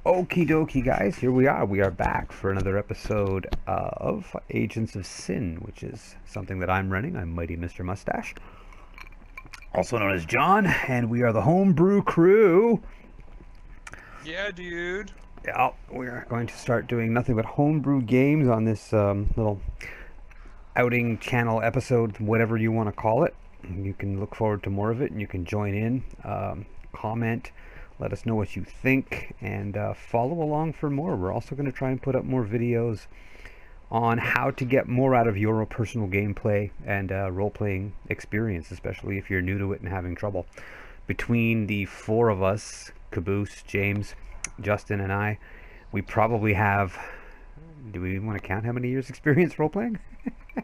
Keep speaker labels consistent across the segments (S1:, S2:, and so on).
S1: Okie dokie, guys. Here we are. We are back for another episode of Agents of Sin, which is something that I'm running. I'm Mighty Mr. Mustache, also known as John, and we are the Home Brew crew.
S2: Yeah, dude.
S1: Yeah, we are going to start doing nothing but homebrew games on this little outing channel episode, whatever you want to call it. You can look forward to more of it, and you can join in, comment. Let us know what you think, and follow along for more. We're also going to try and put up more videos on how to get more out of your personal gameplay and role-playing experience, especially if you're new to it and having trouble. Between the four of us, Caboose, James, Justin, and I, we probably have... Do we even want to count how many years experience role-playing?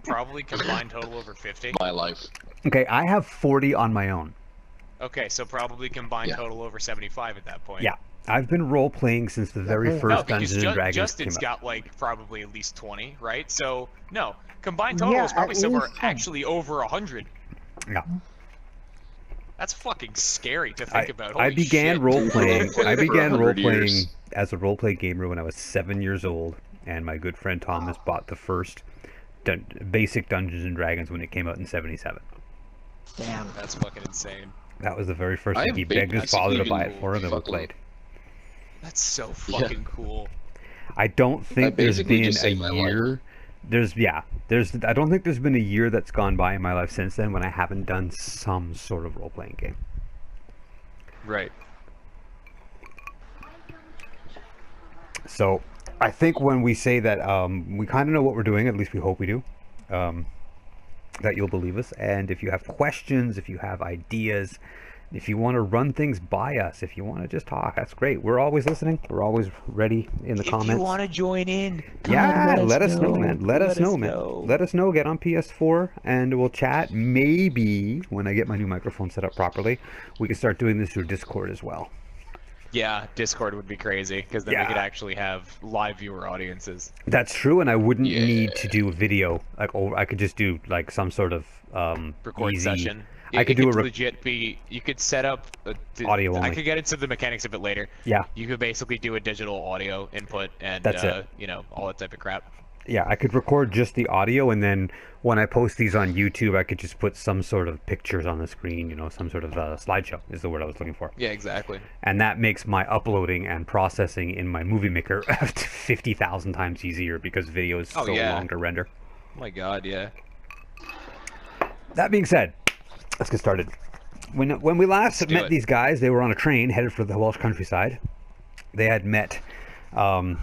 S2: Probably combined total over 50.
S3: My life.
S1: Okay, I have 40 on my own.
S2: Okay, so probably combined total over 75 at that point.
S1: Yeah, I've been role-playing since the very first
S2: because
S1: Dungeons and Dragons
S2: Justin's
S1: came out.
S2: got like probably at least 20, right? So no, combined total is probably somewhere actually over 100.
S1: Yeah.
S2: That's fucking scary to think about.
S1: I
S2: Holy
S1: began
S2: shit.
S1: role-playing. I began
S3: 100
S1: role-playing
S3: years.
S1: as a role-play gamer when I was 7 years old, and my good friend Thomas bought the first basic Dungeons and Dragons when it came out in '77.
S2: Damn, that's fucking insane.
S1: That was the very first
S3: I
S1: thing
S3: have
S1: he begged his
S3: basically
S1: father to
S3: been
S1: buy it for, and then we
S3: fucking-
S1: played.
S2: That's so fucking cool.
S1: I don't think there's
S3: basically
S1: been
S3: just
S1: a
S3: saved my life.
S1: year. I don't think there's been a year that's gone by in my life since then when I haven't done some sort of role-playing game.
S2: Right.
S1: So I think when we say that we kind of know what we're doing, at least we hope we do, that you'll believe us. And if you have questions, if you have ideas, if you want to run things by us, if you want to just talk, that's great. We're always listening. We're always ready in the comments.
S2: If you want to join in,
S1: Yeah, let us know, man. Let us know, man. Let us know. Get on PS4 and we'll chat. Maybe when I get my new microphone set up properly, we can start doing this through Discord as well.
S2: Yeah, Discord would be crazy because then we could actually have live viewer audiences.
S1: That's true, and I wouldn't need to do a video. Like, I could just do like some sort of
S2: Record
S1: easy
S2: session.
S1: I could do a
S2: legit be. You could set up
S1: audio only.
S2: I could get into the mechanics of it later.
S1: Yeah.
S2: You could basically do a digital audio input and
S1: That's it.
S2: you know, all that type of crap.
S1: Yeah, I could record just the audio, and then when I post these on YouTube, I could just put some sort of pictures on the screen. You know, some sort of slideshow is the word I was looking for.
S2: Yeah, exactly.
S1: And that makes my uploading and processing in my movie maker 50,000 times easier because video is so long to render.
S2: Oh my god, yeah.
S1: That being said, let's get started. When we last met these guys, they were on a train headed for the Welsh countryside. They had met a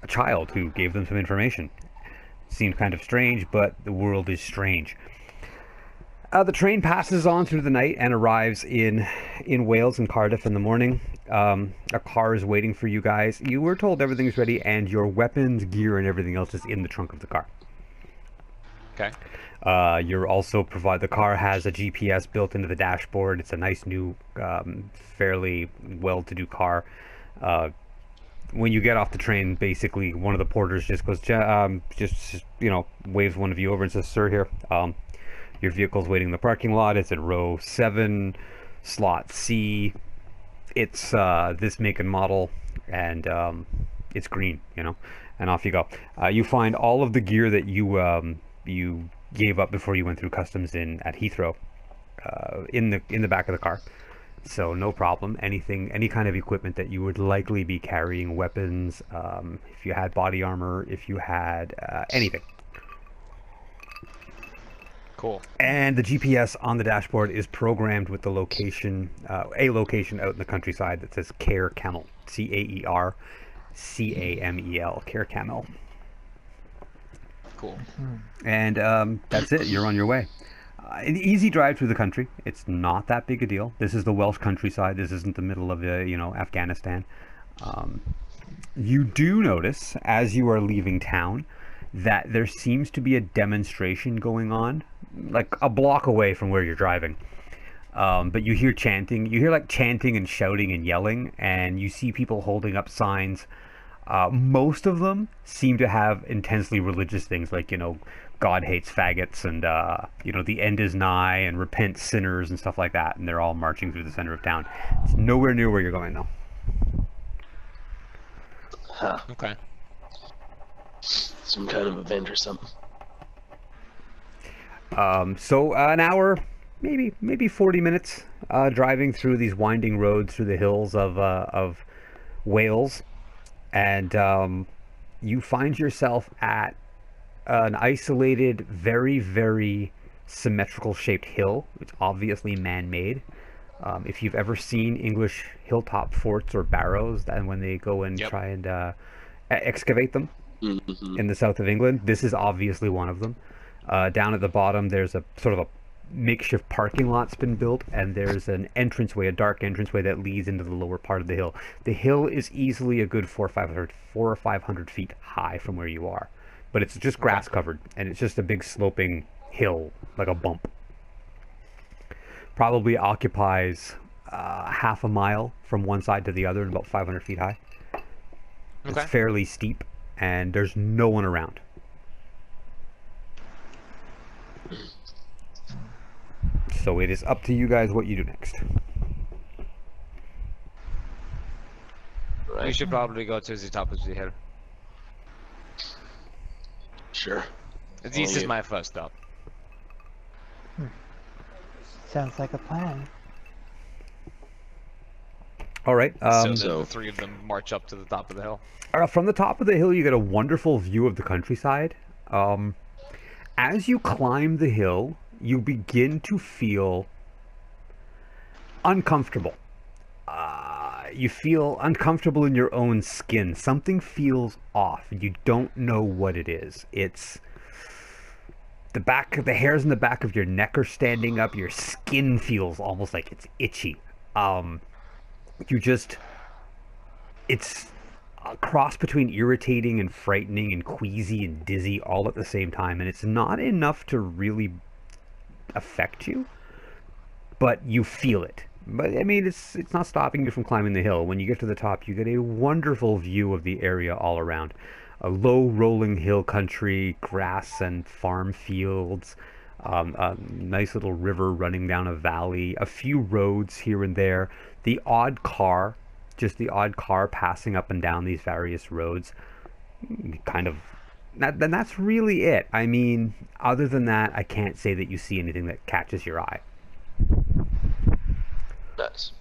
S1: child who gave them some information. Seemed kind of strange, but the world is strange. The train passes on through the night and arrives in Wales, in Cardiff in the morning. A car is waiting for you guys. You were told everything's ready and your weapons, gear, and everything else is in the trunk of the car.
S2: Okay.
S1: You're also the car has a GPS built into the dashboard. It's a nice new, fairly well-to-do car. When you get off the train, basically one of the porters just goes, waves one of you over and says, "Sir, here, your vehicle's waiting in the parking lot. It's in row 7, slot C. It's this make and model, and it's green, and off you go. You find all of the gear that you gave up before you went through customs at Heathrow in the back of the car. So no problem. Any kind of equipment that you would likely be carrying, weapons, if you had body armor, if you had anything.
S2: Cool.
S1: And the GPS on the dashboard is programmed with the location, a location out in the countryside that says Caer Camel, CaerCamel, Caer Camel.
S2: Cool.
S1: And that's it. You're on your way. An easy drive through the country. It's not that big a deal. This is the Welsh countryside. This isn't the middle of Afghanistan. You do notice as you are leaving town that there seems to be a demonstration going on, like a block away from where you're driving. But you hear chanting. You hear like chanting and shouting and yelling, and you see people holding up signs. Most of them seem to have intensely religious things like, God hates faggots and, the end is nigh and repent sinners and stuff like that. And they're all marching through the center of town. It's nowhere near where you're going, though.
S3: Huh.
S2: Okay.
S3: Some kind of event or something.
S1: So an hour, maybe 40 minutes, driving through these winding roads through the hills of Wales, and you find yourself at an isolated, very, very symmetrical shaped hill. It's obviously man-made. If you've ever seen English hilltop forts or barrows, and when they go and try and excavate them in the south of England, this is obviously one of them. Down at the bottom, there's a sort of a makeshift parking lot's been built, and there's an entranceway, a dark entranceway that leads into the lower part of the hill. The hill is easily a good 400 or 500 feet high from where you are, but it's just grass covered, and it's just a big sloping hill, like a bump. Probably occupies half a mile from one side to the other, and about 500 feet high. It's fairly steep, and there's no one around. So it is up to you guys what you do next.
S2: We should probably go to the top of the hill.
S3: Sure.
S2: This is my first stop.
S4: Sounds like a plan.
S1: All right.
S2: So the three of them march up to the top of the hill.
S1: From the top of the hill, you get a wonderful view of the countryside. As you climb the hill, you begin to feel uncomfortable. You feel uncomfortable in your own skin. Something feels off. You don't know what it is. It's the hairs in the back of your neck are standing up. Your skin feels almost like it's itchy. It's a cross between irritating and frightening and queasy and dizzy all at the same time, and it's not enough to really affect you, but you feel it. But I mean, it's not stopping you from climbing the hill. When you get to the top, you get a wonderful view of the area all around. A low rolling hill country, grass and farm fields, a nice little river running down a valley, a few roads here and there, the odd car passing up and down these various roads. Then that's really it. I mean, other than that, I can't say that you see anything that catches your eye.
S3: Nice.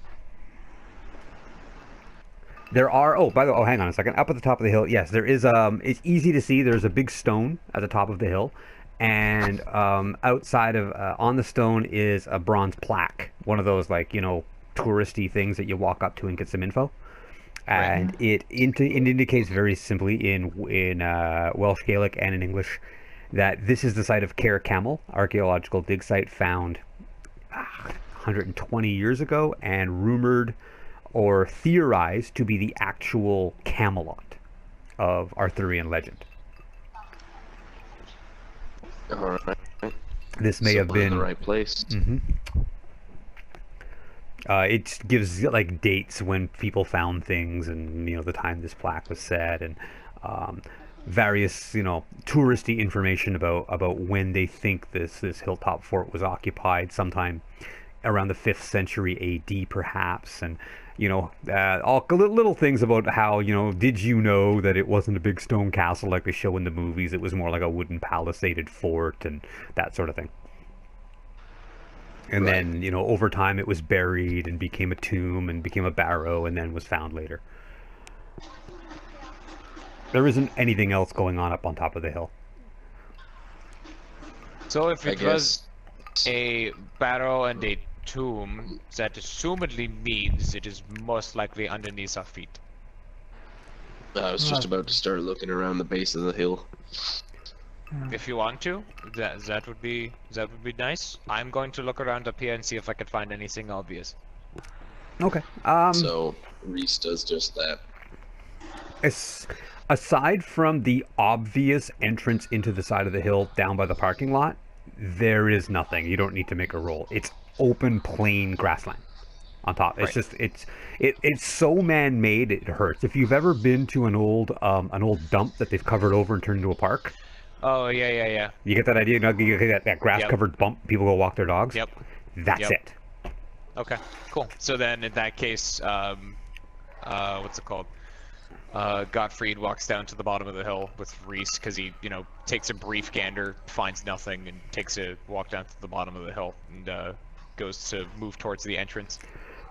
S1: There are, hang on a second. Up at the top of the hill, yes, there is, it's easy to see, there's a big stone at the top of the hill, and outside of, on the stone is a bronze plaque. One of those, like, touristy things that you walk up to and get some info. And it indicates very simply in Welsh Gaelic and in English that this is the site of Caer Camel, archaeological dig site found 120 years ago and rumored or theorized to be the actual Camelot of Arthurian legend.
S3: All right.
S1: This may have been
S3: in the right place.
S1: It gives like dates when people found things, and the time this plaque was set, and various touristy information about when they think this hilltop fort was occupied, sometime around the 5th century AD perhaps, and all little things about how did you know that it wasn't a big stone castle like they show in the movies, it was more like a wooden palisaded fort and that sort of thing. And then, over time it was buried and became a tomb and became a barrow and then was found later. There isn't anything else going on up on top of the hill.
S2: So if it was a barrow and a tomb, that assumedly means it is most likely underneath our feet.
S3: I was just about to start looking around the base of the hill.
S2: If you want to, that would be nice. I'm going to look around up here and see if I can find anything obvious.
S1: Okay.
S3: So Rhys does just that.
S1: Aside from the obvious entrance into the side of the hill down by the parking lot, there is nothing. You don't need to make a roll. It's open, plain grassland on top. It's just it's so man-made it hurts. If you've ever been to an old dump that they've covered over and turned into a park.
S2: Oh yeah.
S1: You get that idea? You get that grass-covered bump. People go walk their dogs.
S2: Yep.
S1: That's it.
S2: Okay, cool. So then in that case, what's it called? Gottfried walks down to the bottom of the hill with Rhys because he, takes a brief gander, finds nothing, and takes a walk down to the bottom of the hill and goes to move towards the entrance.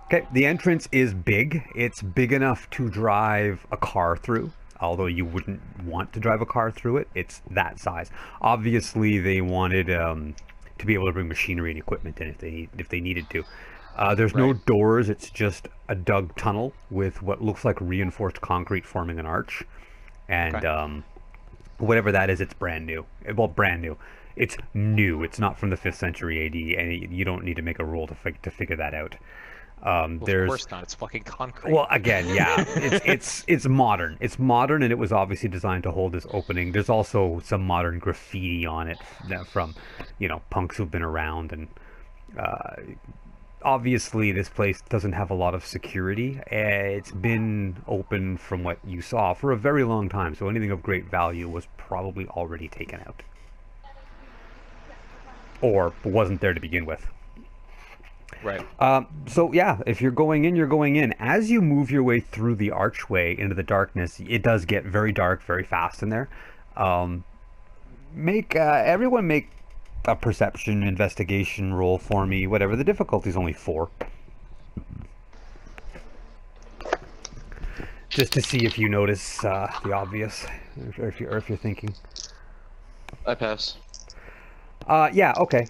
S1: Okay, the entrance is big. It's big enough to drive a car through, although you wouldn't want to drive a car through it. It's that size. Obviously, they wanted to be able to bring machinery and equipment in if they needed to. There's no doors. It's just a dug tunnel with what looks like reinforced concrete forming an arch, and whatever that is, it's brand new. Well, brand new. It's new. It's not from the 5th century AD, and you don't need to make a rule to figure that out.
S2: Well, of course not. It's fucking concrete.
S1: Well, again, yeah, it's modern. It's modern, and it was obviously designed to hold this opening. There's also some modern graffiti on it from, punks who've been around, and obviously this place doesn't have a lot of security. It's been open, from what you saw, for a very long time. So anything of great value was probably already taken out, or wasn't there to begin with.
S2: Right.
S1: So yeah, if you're going in, you're going in. As you move your way through the archway into the darkness, it does get very dark very fast in there. Everyone make a perception investigation roll for me. Whatever, the difficulty's only 4. Just to see if you notice the obvious, or if you're thinking.
S3: I pass.
S1: Yeah, okay.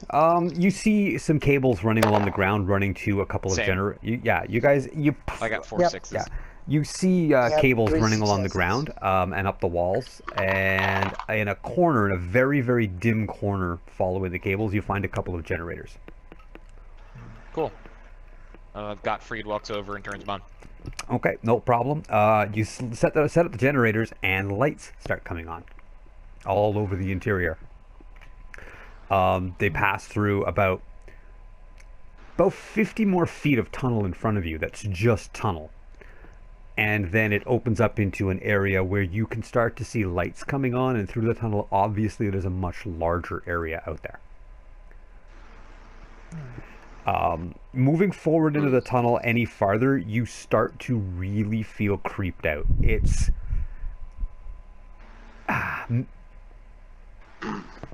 S1: You see some cables running along the ground, running to a couple of you guys,
S2: I got 4 sixes.
S1: Yeah. You see cables running along the ground, and up the walls, and in a corner, in a very, very dim corner following the cables, you find a couple of generators.
S2: Cool. Gottfried walks over and turns them on.
S1: Okay, no problem. You set up the generators, and lights start coming on all over the interior. They pass through about 50 more feet of tunnel in front of you. That's just tunnel. And then it opens up into an area where you can start to see lights coming on, and through the tunnel, obviously, there's a much larger area out there. Moving forward into the tunnel any farther, you start to really feel creeped out. It's...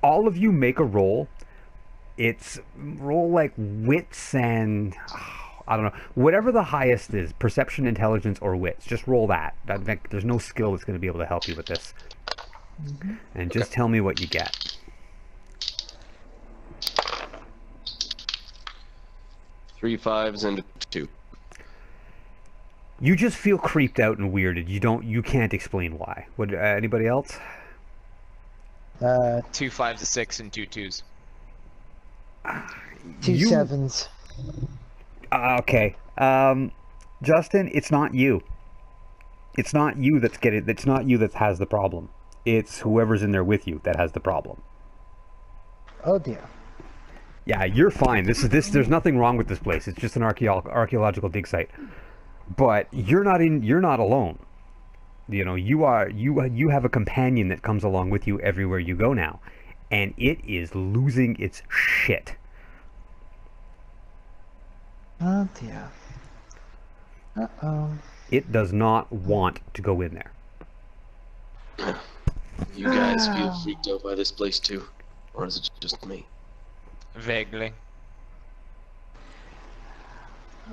S1: all of you make a roll. It's roll like wits and I don't know, whatever the highest is, perception, intelligence, or wits. Just roll that. There's no skill that's going to be able to help you with this. And just tell me what you get.
S3: 3 5s and a 2.
S1: You just feel creeped out and weirded. You can't explain why. What? Anybody else?
S2: 2 5s, a 6, and 2 2s.
S4: 2 7s.
S1: Okay. Justin, it's not you. It's not you it's not you that has the problem. It's whoever's in there with you that has the problem.
S4: Oh dear.
S1: Yeah, you're fine. There's nothing wrong with this place. It's just an archaeological dig site. But you're not alone. You have a companion that comes along with you everywhere you go now, and it is losing its shit.
S4: Oh dear. Uh-oh.
S1: It does not want to go in there.
S3: You guys feel freaked out by this place too? Or is it just me?
S2: Vaguely.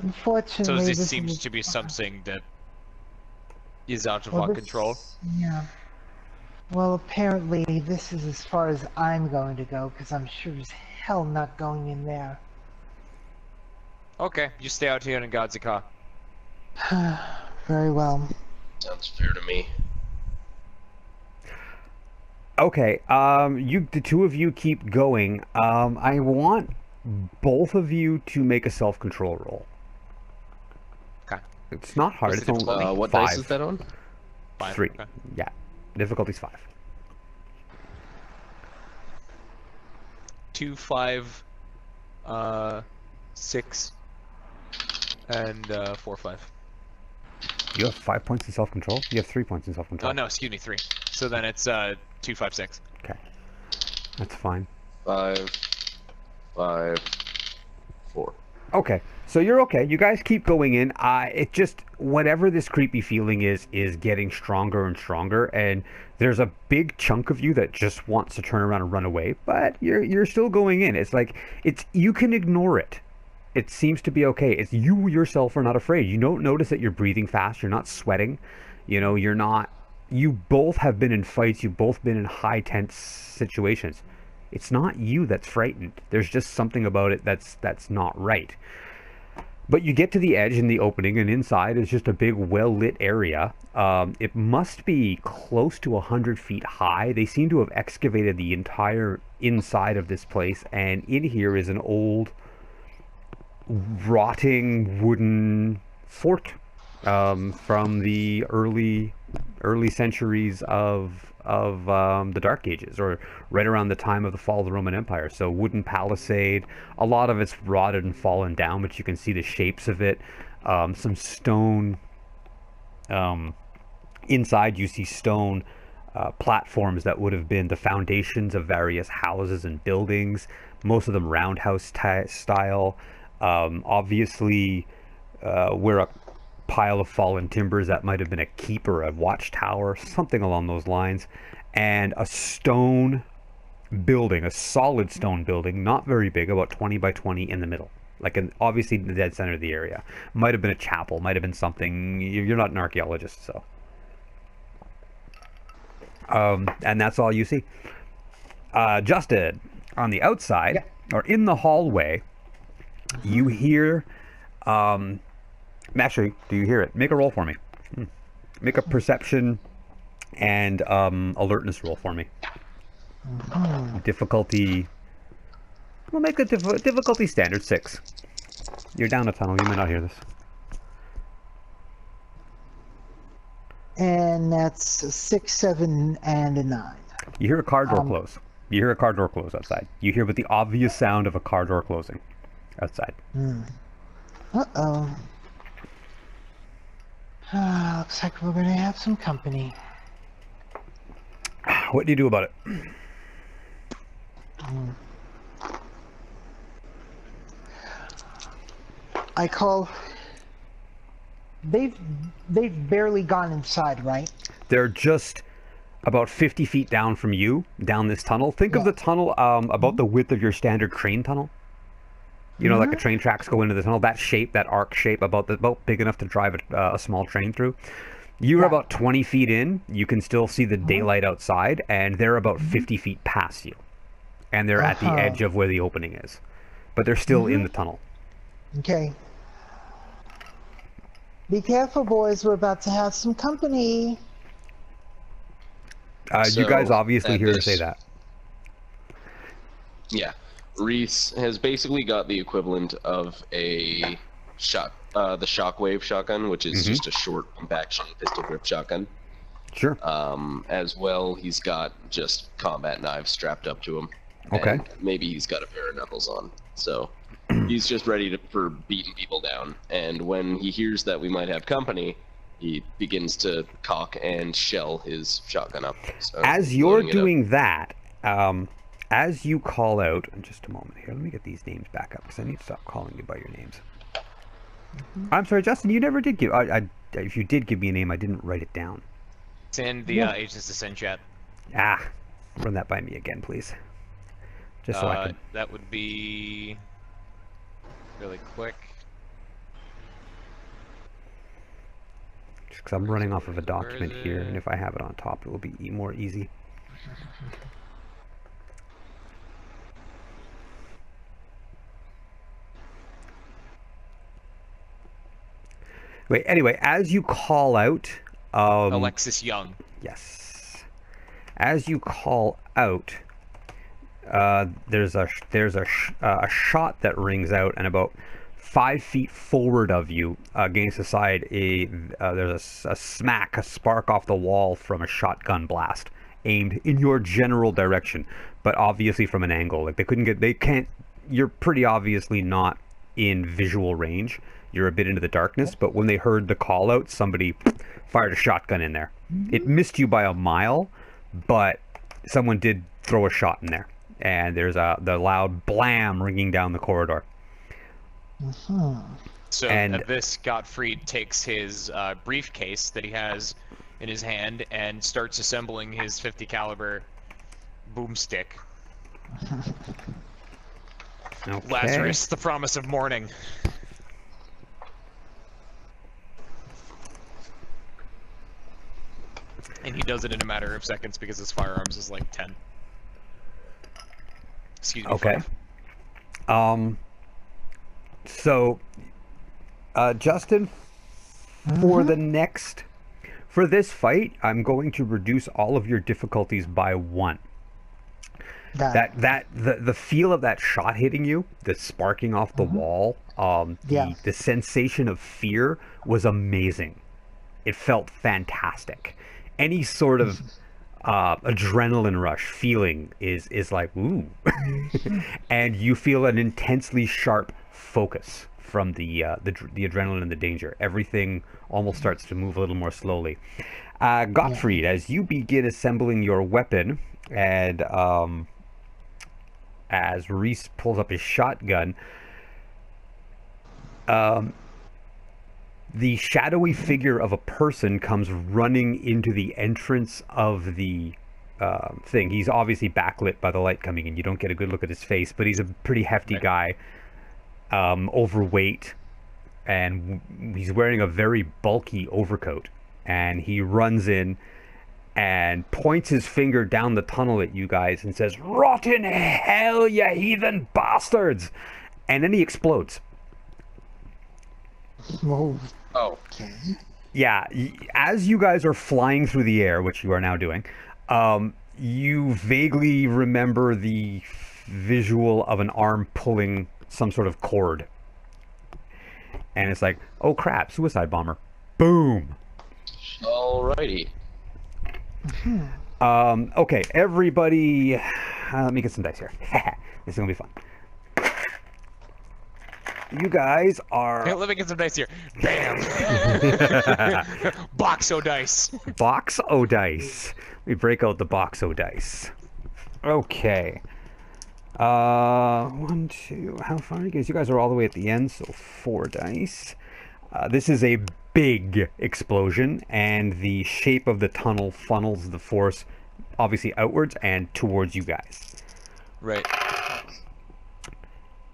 S4: Unfortunately,
S2: So this
S4: is-
S2: seems to be something that is out of our
S4: this-
S2: control.
S4: Yeah. Well, apparently this is as far as I'm going to go, because I'm sure as hell not going in there.
S2: Okay, you stay out here in Godzika.
S4: Very well.
S3: Sounds fair to me.
S1: Okay, the two of you keep going. I want both of you to make a self-control roll.
S2: Okay.
S1: It's not hard.
S2: What's
S1: It's
S2: the
S1: only
S2: difficulty?
S3: What
S1: 5.
S3: dice is that on?
S2: 5.
S1: 3.
S2: Okay.
S1: Yeah, difficulty's 5.
S2: 2 5, 6, and 4 5.
S1: You have 5 points in self-control. You have 3 points in self-control.
S2: Oh no, excuse me, 3. So then it's 2 5 6.
S1: Okay, that's fine.
S3: 5, 5, 4.
S1: Okay, so you're okay. You guys keep going in. It just whatever this creepy feeling is getting stronger and stronger, and there's a big chunk of you that just wants to turn around and run away, but you're still going in. It's like you can ignore it. It seems to be okay. It's you yourself are not afraid. You don't notice that you're breathing fast. You're not sweating. You know, you're not. You both have been in fights. You've both been in high tense situations. It's not you that's frightened. There's just something about it that's not right. But you get to the edge in the opening, and inside is just a big, well-lit area. It must be close to 100 feet high. They seem to have excavated the entire inside of this place, and in here is an old, rotting wooden fort from the early centuries of the Dark Ages, or right around the time of the fall of the Roman Empire. So wooden palisade, a lot of it's rotted and fallen down, but you can see the shapes of it. Some stone. Inside you see stone platforms that would have been the foundations of various houses and buildings, most of them roundhouse style. Obviously, where a pile of fallen timbers that might have been a keep or a watchtower, something along those lines, and a stone building, a solid stone building, not very big, about 20 by 20 in the middle, like obviously in the dead center of the area. Might have been a chapel, might have been something. You're not an archaeologist, so and that's all you see. Justin, on the outside, or in the hallway, you hear actually, do you hear it? Make a roll for me. Make a perception and alertness roll for me. Difficulty. We'll make the difficulty standard 6. You're down a tunnel. You might not hear this.
S4: And that's a 6, 7, and a 9.
S1: You hear a car door close. You hear a car door close outside. You hear with the obvious sound of a car door closing outside.
S4: Uh-oh. Looks like we're gonna have some company.
S1: What do you do about it?
S4: I call. They've barely gone inside, right?
S1: They're just about 50 feet down from you, down this tunnel. Think of the tunnel about the width of your standard train tunnel. You know, like the train tracks go into the tunnel. That shape, that arc shape, about big enough to drive a small train through. You're about 20 feet in. You can still see the daylight outside, and they're about 50 feet past you. And they're at the edge of where the opening is. But they're still in the tunnel.
S4: Okay. Be careful, boys. We're about to have some company.
S1: You guys obviously hear her say that.
S3: Yeah. Rhys has basically got the equivalent of a the shockwave shotgun, which is just a short, compact pistol grip shotgun.
S1: Sure.
S3: As well, he's got just combat knives strapped up to him.
S1: Okay.
S3: And maybe he's got a pair of knuckles on. So he's just ready for beating people down. And when he hears that we might have company, he begins to cock and shell his shotgun up. So
S1: as you're doing that, as you call out, just a moment here, let me get these names back up because I need to stop calling you by your names. I'm sorry, Justin, you never did give. If you did give me a name, I didn't write it down.
S2: It's in the Agents Ascend chat.
S1: Run that by me again, please. Just so I can.
S2: That would be really quick.
S1: Just because I'm running off of a document here, and if I have it on top, it will be more easy. Wait, anyway, as you call out...
S2: Alexis Young.
S1: Yes. As you call out, there's a shot that rings out, and about 5 feet forward of you, against the side, there's a spark off the wall from a shotgun blast aimed in your general direction, but obviously from an angle. Like you're pretty obviously not in visual range. You're a bit into the darkness, but when they heard the call out, somebody fired a shotgun in there. It missed you by a mile, but someone did throw a shot in there. And there's the loud blam ringing down the corridor.
S2: So
S1: And-
S2: at this, Gottfried takes his briefcase that he has in his hand and starts assembling his 50 caliber boomstick.
S1: Okay.
S2: Lazarus, the promise of morning. And he does it in a matter of seconds because his firearms is like 10. Excuse me.
S1: Okay.
S2: 5.
S1: So, Justin, for this fight, I'm going to reduce all of your difficulties by 1. The feel of that shot hitting you, the sparking off the wall, the sensation of fear was amazing. It felt fantastic. Any sort of adrenaline rush feeling is like ooh, and you feel an intensely sharp focus from the adrenaline and the danger. Everything almost starts to move a little more slowly. Gottfried, as you begin assembling your weapon, and as Rhys pulls up his shotgun, the shadowy figure of a person comes running into the entrance of the thing. He's obviously backlit by the light coming in. You don't get a good look at his face, but he's a pretty hefty guy, overweight, and he's wearing a very bulky overcoat. And he runs in and points his finger down the tunnel at you guys and says, "Rot in hell, you heathen bastards!" And then he explodes.
S4: Oh.
S3: Oh.
S1: Yeah, as you guys are flying through the air, which you are now doing, you vaguely remember the visual of an arm pulling some sort of cord. And it's like, oh crap, suicide bomber. Boom!
S3: Alrighty.
S1: Okay, everybody, let me get some dice here. This is gonna be fun. You guys are...
S2: Hey, let me get some dice here. Bam! Box o' dice.
S1: Box o' dice. We break out the box o' dice. Okay. 1, 2, how far are you guys? You guys are all the way at the end, so 4 dice. This is a big explosion, and the shape of the tunnel funnels the force obviously outwards and towards you guys.
S2: Right.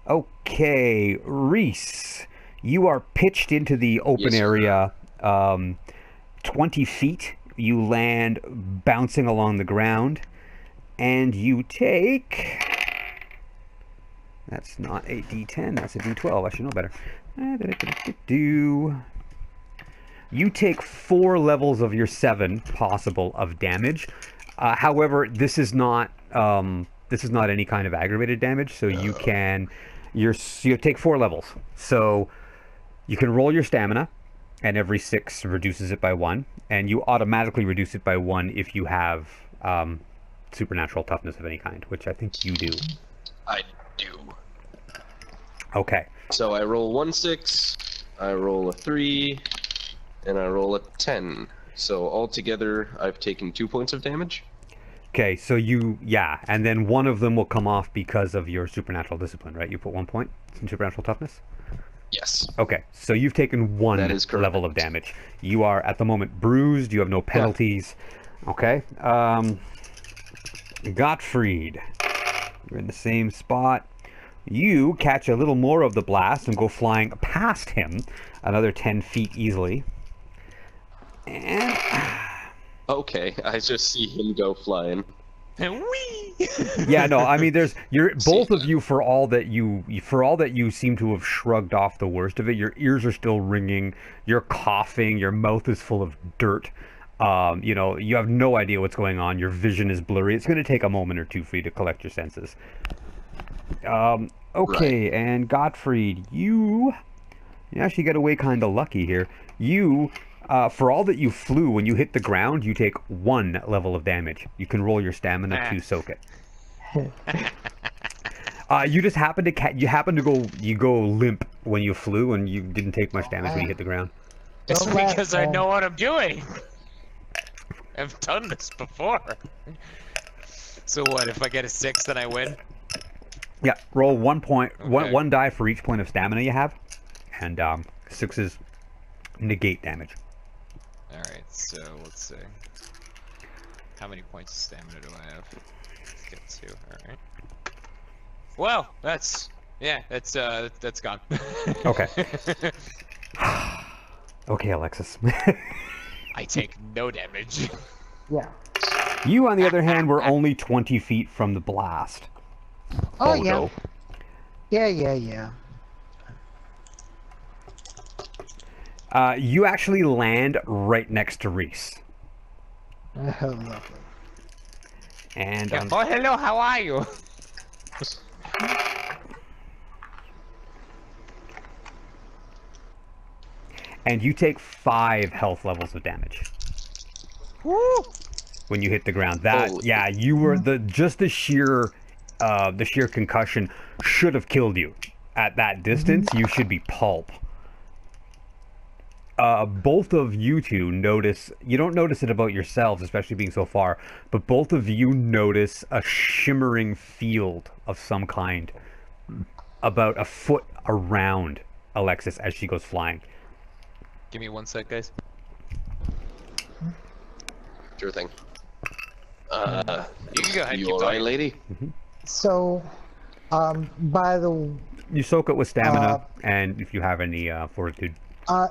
S1: Okay, Rhys, you are pitched into the open area, 20 feet. You land bouncing along the ground, and you take... That's not a D10, that's a D12. I should know better. You take 4 levels of your 7 possible of damage. However, this is not any kind of aggravated damage, so you can... you take 4 levels. So you can roll your stamina, and every 6 reduces it by 1, and you automatically reduce it by 1 if you have supernatural toughness of any kind, which I think you do.
S3: I do.
S1: Okay.
S3: So I roll 1 6, I roll a 3, and I roll a 10. So altogether, I've taken 2 points of damage.
S1: Okay, so and then one of them will come off because of your supernatural discipline, right? You put 1 point in supernatural toughness?
S3: Yes.
S1: Okay, so you've taken 1 level of damage. You are, at the moment, bruised. You have no penalties. Yeah. Okay. Gottfried, you're in the same spot. You catch a little more of the blast and go flying past him, another 10 feet easily. And...
S3: Okay, I just see him go flying.
S2: Whee!
S1: Yeah, no, I mean, both of you, for all that you seem to have shrugged off the worst of it. Your ears are still ringing. You're coughing. Your mouth is full of dirt. You have no idea what's going on. Your vision is blurry. It's going to take a moment or 2 for you to collect your senses. Okay, right. And Gottfried, you actually get away kind of lucky here. You, for all that you flew, when you hit the ground, you take 1 level of damage. You can roll your stamina to soak it. You just happen to go limp when you flew, and you didn't take much damage when you hit the ground.
S2: It's because I know what I'm doing. I've done this before. So what? If I get a 6, then I win.
S1: Yeah, roll 1 point,
S2: Okay.
S1: one die for each point of stamina you have, and 6s negate damage.
S2: Alright, so let's see. How many points of stamina do I have? Let's get 2, alright. Well, that's gone.
S1: Okay. Okay, Alexis.
S2: I take no damage.
S4: Yeah.
S1: You, on the other hand, were only 20 feet from the blast.
S4: Oh,
S1: Photo.
S4: yeah.
S1: You actually land right next to Rhys.
S4: Oh, lovely.
S1: And
S2: Oh, hello, how are you?
S1: and you take 5 health levels of damage
S2: Woo!
S1: when you hit the ground. That
S3: Holy-
S1: yeah, you were the sheer concussion should have killed you. At that distance, you should be pulp. Both of you two notice, you don't notice it about yourselves, especially being so far, but both of you notice a shimmering field of some kind about a foot around Alexis as she goes flying.
S2: Give me 1 sec, guys.
S3: Sure thing.
S2: You can go ahead.
S3: You
S2: keep
S3: alright,
S2: talking.
S3: lady?
S4: So, by the
S1: You soak it with stamina, and if you have any fortitude.
S4: I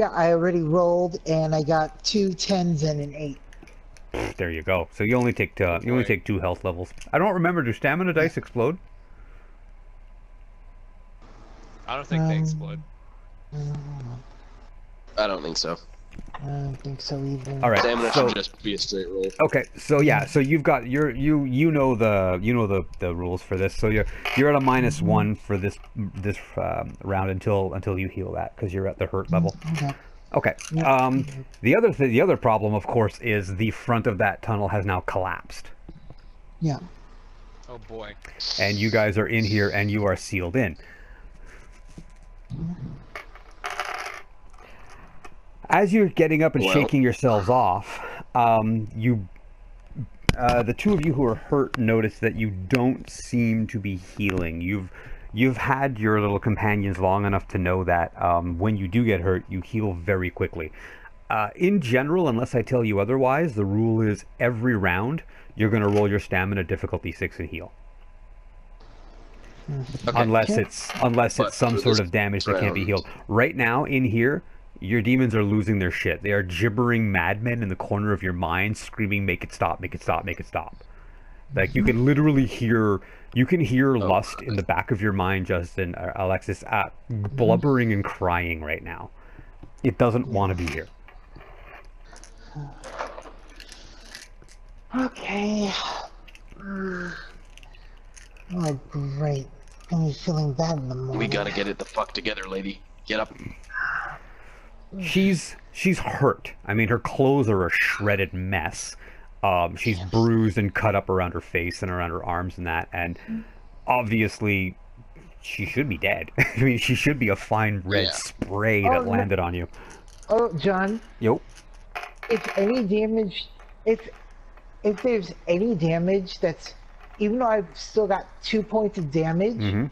S4: already rolled and I got 2 10s and an 8.
S1: There you go. So you only take you only take 2 health levels. I don't remember. Do stamina dice explode?
S2: I don't think they explode.
S3: I don't think so.
S4: I don't think so either.
S1: All right.
S3: Stamina
S1: So
S3: should just be a straight roll.
S1: okay. So yeah. So you've got you know the rules for this. So you're at a -1 for this round until you heal that because you're at the hurt level.
S4: Okay.
S1: Okay. The other problem, of course, is the front of that tunnel has now collapsed,
S4: Yeah.
S2: Oh boy.
S1: and you guys are in here and you are sealed in. As you're getting up and
S3: Well.
S1: shaking yourselves off, the two of you who are hurt notice that you don't seem to be healing. You've had your little companions long enough to know that when you do get hurt, you heal very quickly. In general, unless I tell you otherwise, the rule is every round you're going to roll your stamina difficulty 6 and heal.
S3: Okay.
S1: Unless it's
S3: But
S1: some
S3: for
S1: sort
S3: this
S1: of damage that can't be
S3: round-
S1: healed. Right now in here, your demons are losing their shit. They are gibbering madmen in the corner of your mind, screaming, "Make it stop! Make it stop! Make it stop!" Like you can literally hear, lust in the back of your mind, Justin, Alexis, blubbering and crying right now. It doesn't want to be here.
S4: Okay. Oh, great. I'm feeling bad in the morning.
S3: We gotta get it the fuck together, lady. Get up.
S1: She's hurt. I mean, her clothes are a shredded mess. She's bruised and cut up around her face and around her arms and that, and obviously she should be dead. I mean, she should be a fine red
S3: Yeah.
S1: spray
S4: Oh,
S1: that
S4: no.
S1: landed on you.
S4: Oh, John,
S1: Yo.
S4: if any damage, if there's any damage that's, even though I've still got 2 points of damage,
S1: Mm-hmm.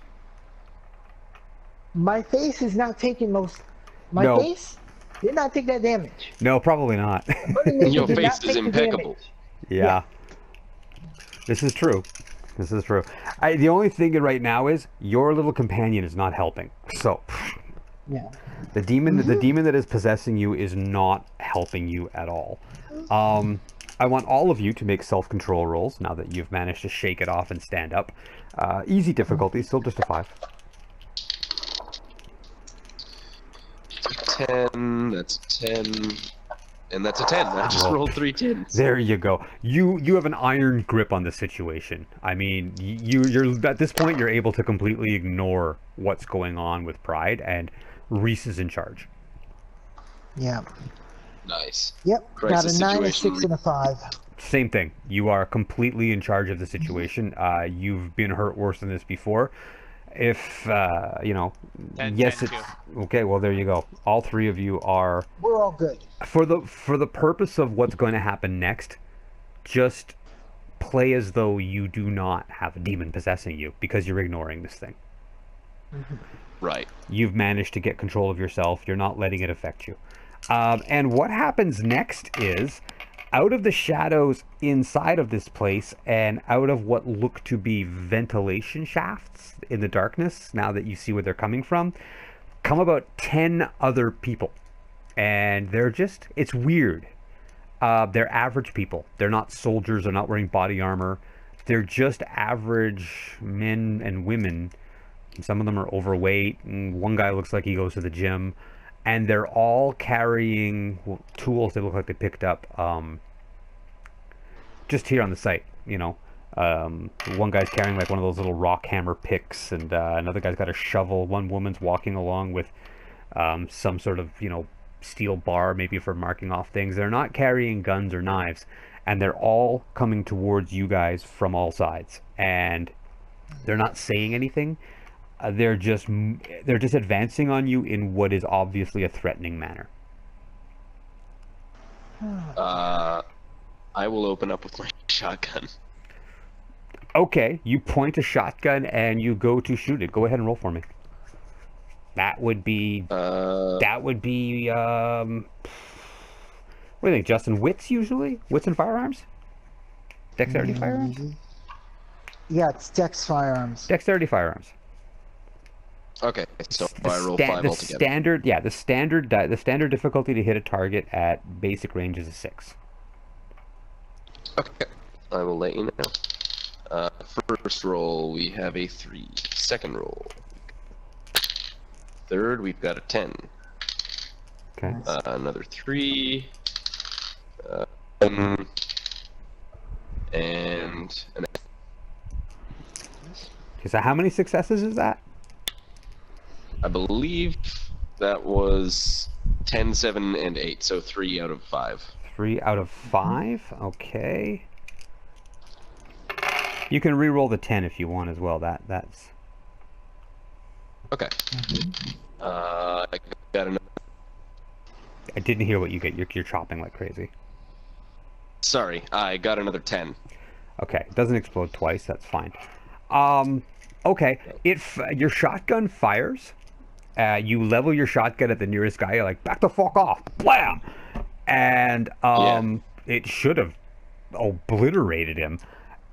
S4: my face is not taking most. My
S1: No.
S4: face did not take that damage.
S1: No, probably not.
S3: Your
S4: Did not
S3: face is
S4: take the
S3: impeccable.
S4: damage.
S1: Yeah. This is true. This is true. The only thing right now is your little companion is not helping. So
S4: Yeah.
S1: the demon that is possessing you is not helping you at all. I want all of you to make self-control rolls now that you've managed to shake it off and stand up. Easy difficulty, still just a 5.
S3: 10, that's 10, and that's a 10. I just
S1: Well,
S3: rolled 3 10s.
S1: There you go. You have an iron grip on the situation. I mean, you're at this point you're able to completely ignore what's going on with Pride, and Rhys is in charge.
S4: Yeah.
S3: Nice.
S4: Yep.
S3: Crisis
S4: got a 9, a
S3: situation.
S4: 6, and a 5.
S1: Same thing. You are completely in charge of the situation. You've been hurt worse than this before. If you know,
S2: 10,
S1: yes,
S2: 10,
S1: it's okay. Well, there you go. All 3 of you are
S4: We're all good.
S1: for the purpose of what's going to happen next. Just play as though you do not have a demon possessing you because you're ignoring this thing.
S3: Right.
S1: You've managed to get control of yourself. You're not letting it affect you. And what happens next is, out of the shadows inside of this place and out of what look to be ventilation shafts in the darkness, now that you see where they're coming from, come about 10 other people. And they're just, it's weird. They're average people. They're not soldiers. They're not wearing body armor. They're just average men and women. Some of them are overweight, and one guy looks like he goes to the gym. And they're all carrying tools that look like they picked up just here on the site, you know. One guy's carrying like one of those little rock hammer picks, and another guy's got a shovel. One woman's walking along with some sort of, you know, steel bar, maybe for marking off things. They're not carrying guns or knives, and they're all coming towards you guys from all sides. And they're not saying anything. They're just advancing on you in what is obviously a threatening manner.
S3: I will open up with my shotgun.
S1: Okay, you point a shotgun and you go to shoot it. Go ahead and roll for me. That would be. What do you think, Justin? Wits usually? Wits and firearms? Dexterity firearms?
S4: Yeah, it's Dex firearms.
S1: Dexterity firearms.
S3: Okay, so I roll 5 altogether.
S1: The standard difficulty to hit a target at basic range is a 6.
S3: Okay, I will let you know. First roll, we have a 3. Second roll, third, we've got a 10.
S1: Okay.
S3: Another 3. And an.
S1: Okay, so how many successes is that?
S3: I believe that was 10, 7, and 8, so 3 out of 5.
S1: 3 out of 5? Okay. You can re-roll the 10 if you want as well. That's...
S3: Okay. I got another...
S1: I didn't hear what you get. You're chopping like crazy.
S3: Sorry, I got another 10.
S1: Okay, it doesn't explode twice. That's fine. Okay. Your shotgun fires. You level your shotgun at the nearest guy. You're like, back the fuck off. Blam! And it should have obliterated him.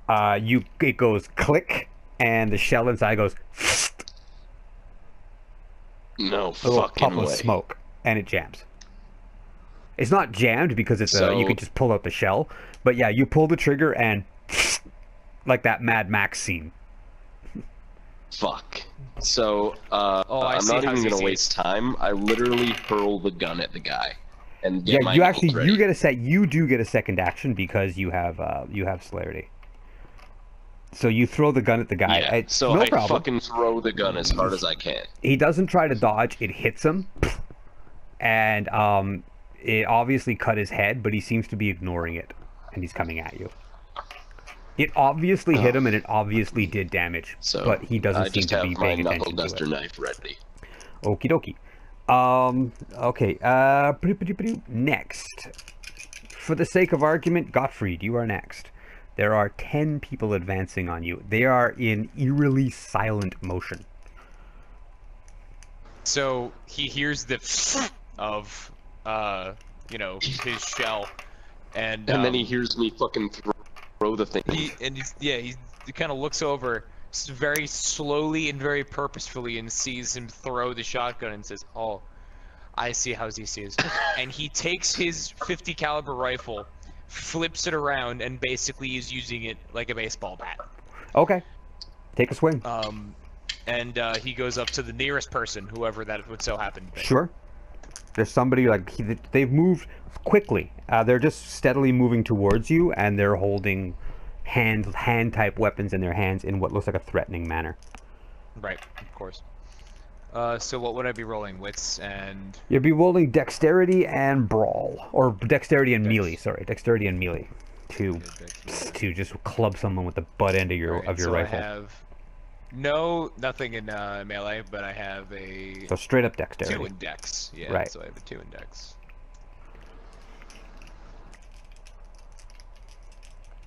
S1: It goes click, and the shell inside goes
S3: No
S1: a little
S3: fucking
S1: puff of
S3: way.
S1: smoke, and it jams. It's not jammed because it's you can just pull out the shell, but yeah, you pull the trigger and like that Mad Max scene.
S3: Fuck. So,
S2: I
S3: I'm
S2: see
S3: not
S2: how
S3: even
S2: you
S3: gonna
S2: see it.
S3: waste time. I literally hurl the gun at the guy, and
S1: Yeah,
S3: get my
S1: you
S3: needles
S1: actually
S3: ready.
S1: you do get a second action because you have celerity. So you throw the gun at the guy.
S3: Yeah, so
S1: no
S3: I
S1: problem.
S3: fucking throw the gun as hard as I can.
S1: He doesn't try to dodge. It hits him, and it obviously cut his head, but he seems to be ignoring it, and he's coming at you. It obviously hit him, and it obviously did damage,
S3: So
S1: but he doesn't seem to be paying
S3: I just have my knuckle
S1: attention
S3: duster
S1: to it.
S3: knife ready.
S1: Okie dokie. Okay. Next, for the sake of argument, Gottfried, you are next. There are 10 people advancing on you. They are in eerily silent motion.
S2: So he hears the of his shell, and
S3: And then he hears me fucking throw the thing.
S2: he kind of looks over very slowly and very purposefully and sees him throw the shotgun and says, "Oh, I see how he sees." And he takes his 50 caliber rifle, flips it around, and basically is using it like a baseball bat.
S1: Okay. Take a swing.
S2: And he goes up to the nearest person, whoever that would so happen to be.
S1: Sure. There's somebody they've moved quickly. They're just steadily moving towards you, and they're holding hand type weapons in their hands in what looks like a threatening manner.
S2: Right, of course. So what would I be rolling? Wits and...
S1: You'd be rolling dexterity and brawl, or dexterity and melee. Sorry, dexterity and melee to just club someone with the butt end of your rifle.
S2: I have nothing in melee, but I have a
S1: So straight up dexterity.
S2: 2 in dex. Yeah,
S1: Right.
S2: so I have a 2 in dex.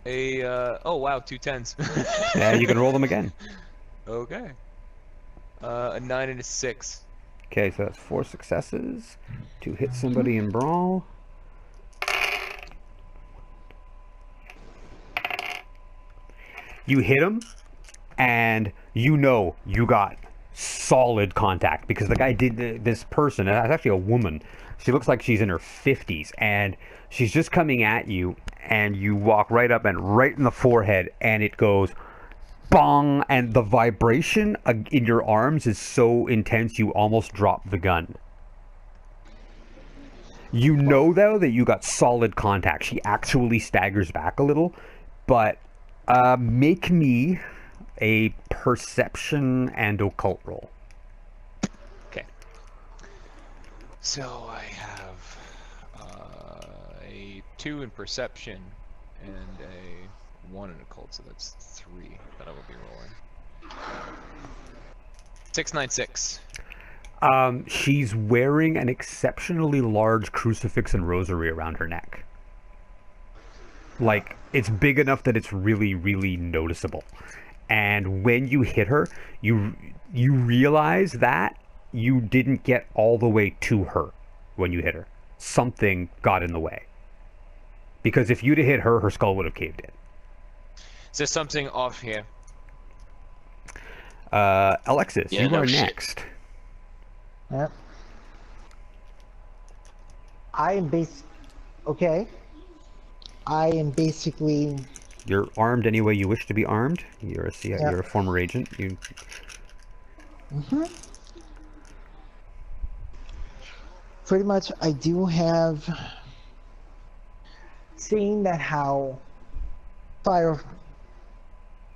S2: Oh wow, 2 10s.
S1: Yeah, you can roll them again.
S2: Okay. A 9 and a 6.
S1: Okay, so that's 4 successes to hit somebody in brawl. You hit him, and you know you got solid contact because the guy did this person. And it's actually a woman. She looks like she's in her 50s, and she's just coming at you, and you walk right up and right in the forehead, and it goes bong, and the vibration in your arms is so intense you almost drop the gun. You know, though, that you got solid contact. She actually staggers back a little, but make me a perception and occult roll.
S2: Okay. So I have a 2 in perception and a 1 in occult, so that's 3 that I will be rolling. 696.
S1: She's wearing an exceptionally large crucifix and rosary around her neck. Like, it's big enough that it's really, really noticeable. And when you hit her, you realize that you didn't get all the way to her when you hit her. Something got in the way. Because if you'd have hit her, her skull would have caved in.
S2: Is there something off here?
S1: Alexis,
S3: Yeah,
S1: you
S3: no
S1: are
S3: shit.
S1: next.
S4: Yep. I am okay. I am basically.
S1: You're armed any way you wish to be armed. You're you're a former agent. You.
S4: Pretty much, I do have. Seeing that how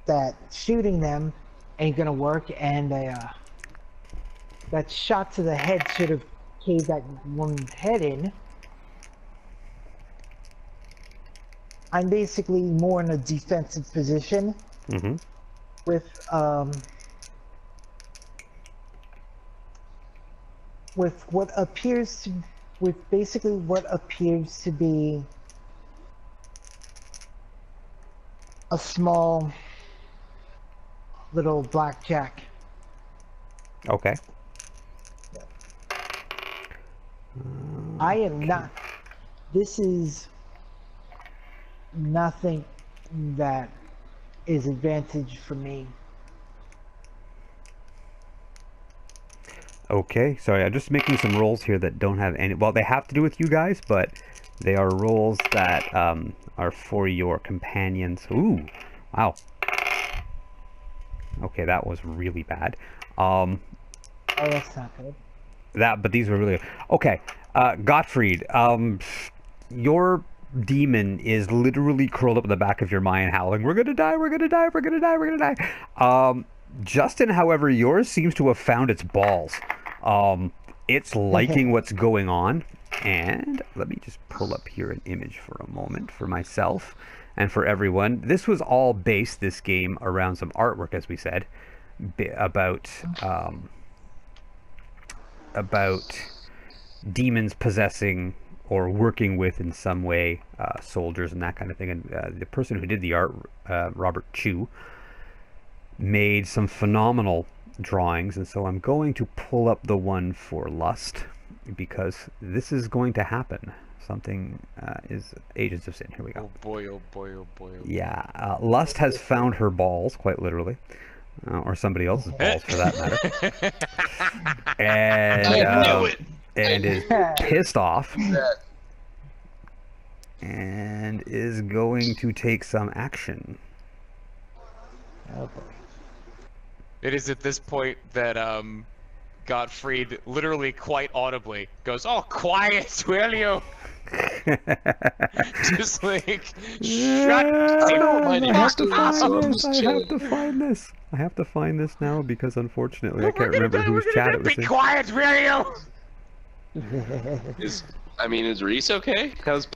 S4: that shooting them ain't gonna work, and that shot to the head should have caved that woman's head in. I'm basically more in a defensive position with what appears to basically what appears to be a small little blackjack.
S1: Okay.
S4: I am not. This is nothing that is advantage for me.
S1: Okay, sorry, I'm just making some rolls here that don't have any. Well, they have to do with you guys, but they are rolls that are for your companions. Ooh, wow. Okay, that was really bad.
S4: Oh, that's not good.
S1: But these were really okay. Gottfried, your demon is literally curled up in the back of your mind, howling, "We're gonna die! We're gonna die! We're gonna die! We're gonna die!" Justin, however, yours seems to have found its balls. It's liking what's going on, and let me just pull up here an image for a moment for myself and for everyone. This was all based, this game, around some artwork, as we said, about demons possessing or working with, in some way, soldiers and that kind of thing. And the person who did the art, Robert Chu, made some phenomenal drawings, and so I'm going to pull up the one for Lust, because this is going to happen. Something is Agents of Sin. Here we go.
S2: Oh boy, oh boy, oh boy. Oh boy.
S1: Yeah, Lust has found her balls, quite literally. Or somebody else's balls, for that matter. And is pissed off. And is going to take some action.
S4: Oh boy.
S2: It is at this point that Gottfried literally quite audibly goes, "Oh, quiet, will you?" Just like, shut up.
S1: I have to find this. I have to find this. I have to find this now, because unfortunately I can't remember whose chat it was
S2: Be
S1: in.
S2: quiet, will you?
S3: Is Rhys okay? How's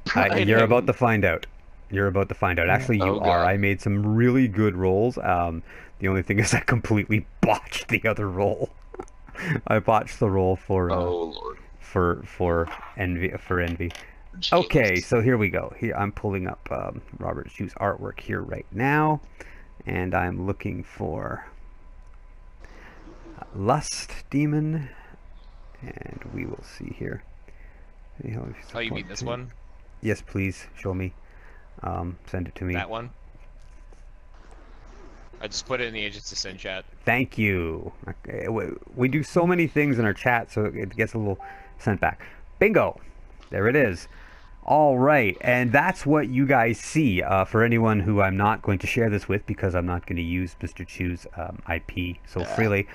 S1: You're about to find out. You're about to find out. Actually, you
S3: Oh, God.
S1: are. I made some really good rolls. The only thing is I completely botched the other roll. I botched the roll for
S3: Oh Lord.
S1: for envy. Okay, so here we go. Here I'm pulling up Robert Shu's artwork here right now, and I'm looking for Lust Demon, and we will see here.
S2: Oh, you mean this one?
S1: Yes, please show me. Send it to me.
S2: That one? I just put it in the Agents to Send chat.
S1: Thank you. Okay, we do so many things in our chat, so it gets a little sent back. Bingo! There it is. All right, and that's what you guys see. For anyone who I'm not going to share this with because I'm not going to use Mr. Chu's IP so freely.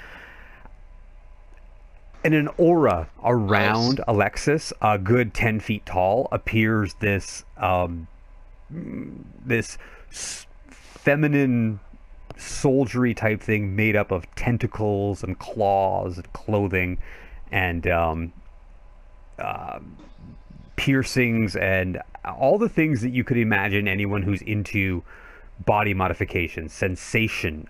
S1: In an aura around Alexis, a good 10 feet tall, appears this feminine soldiery type thing made up of tentacles and claws and clothing and piercings and all the things that you could imagine anyone who's into body modification, sensation,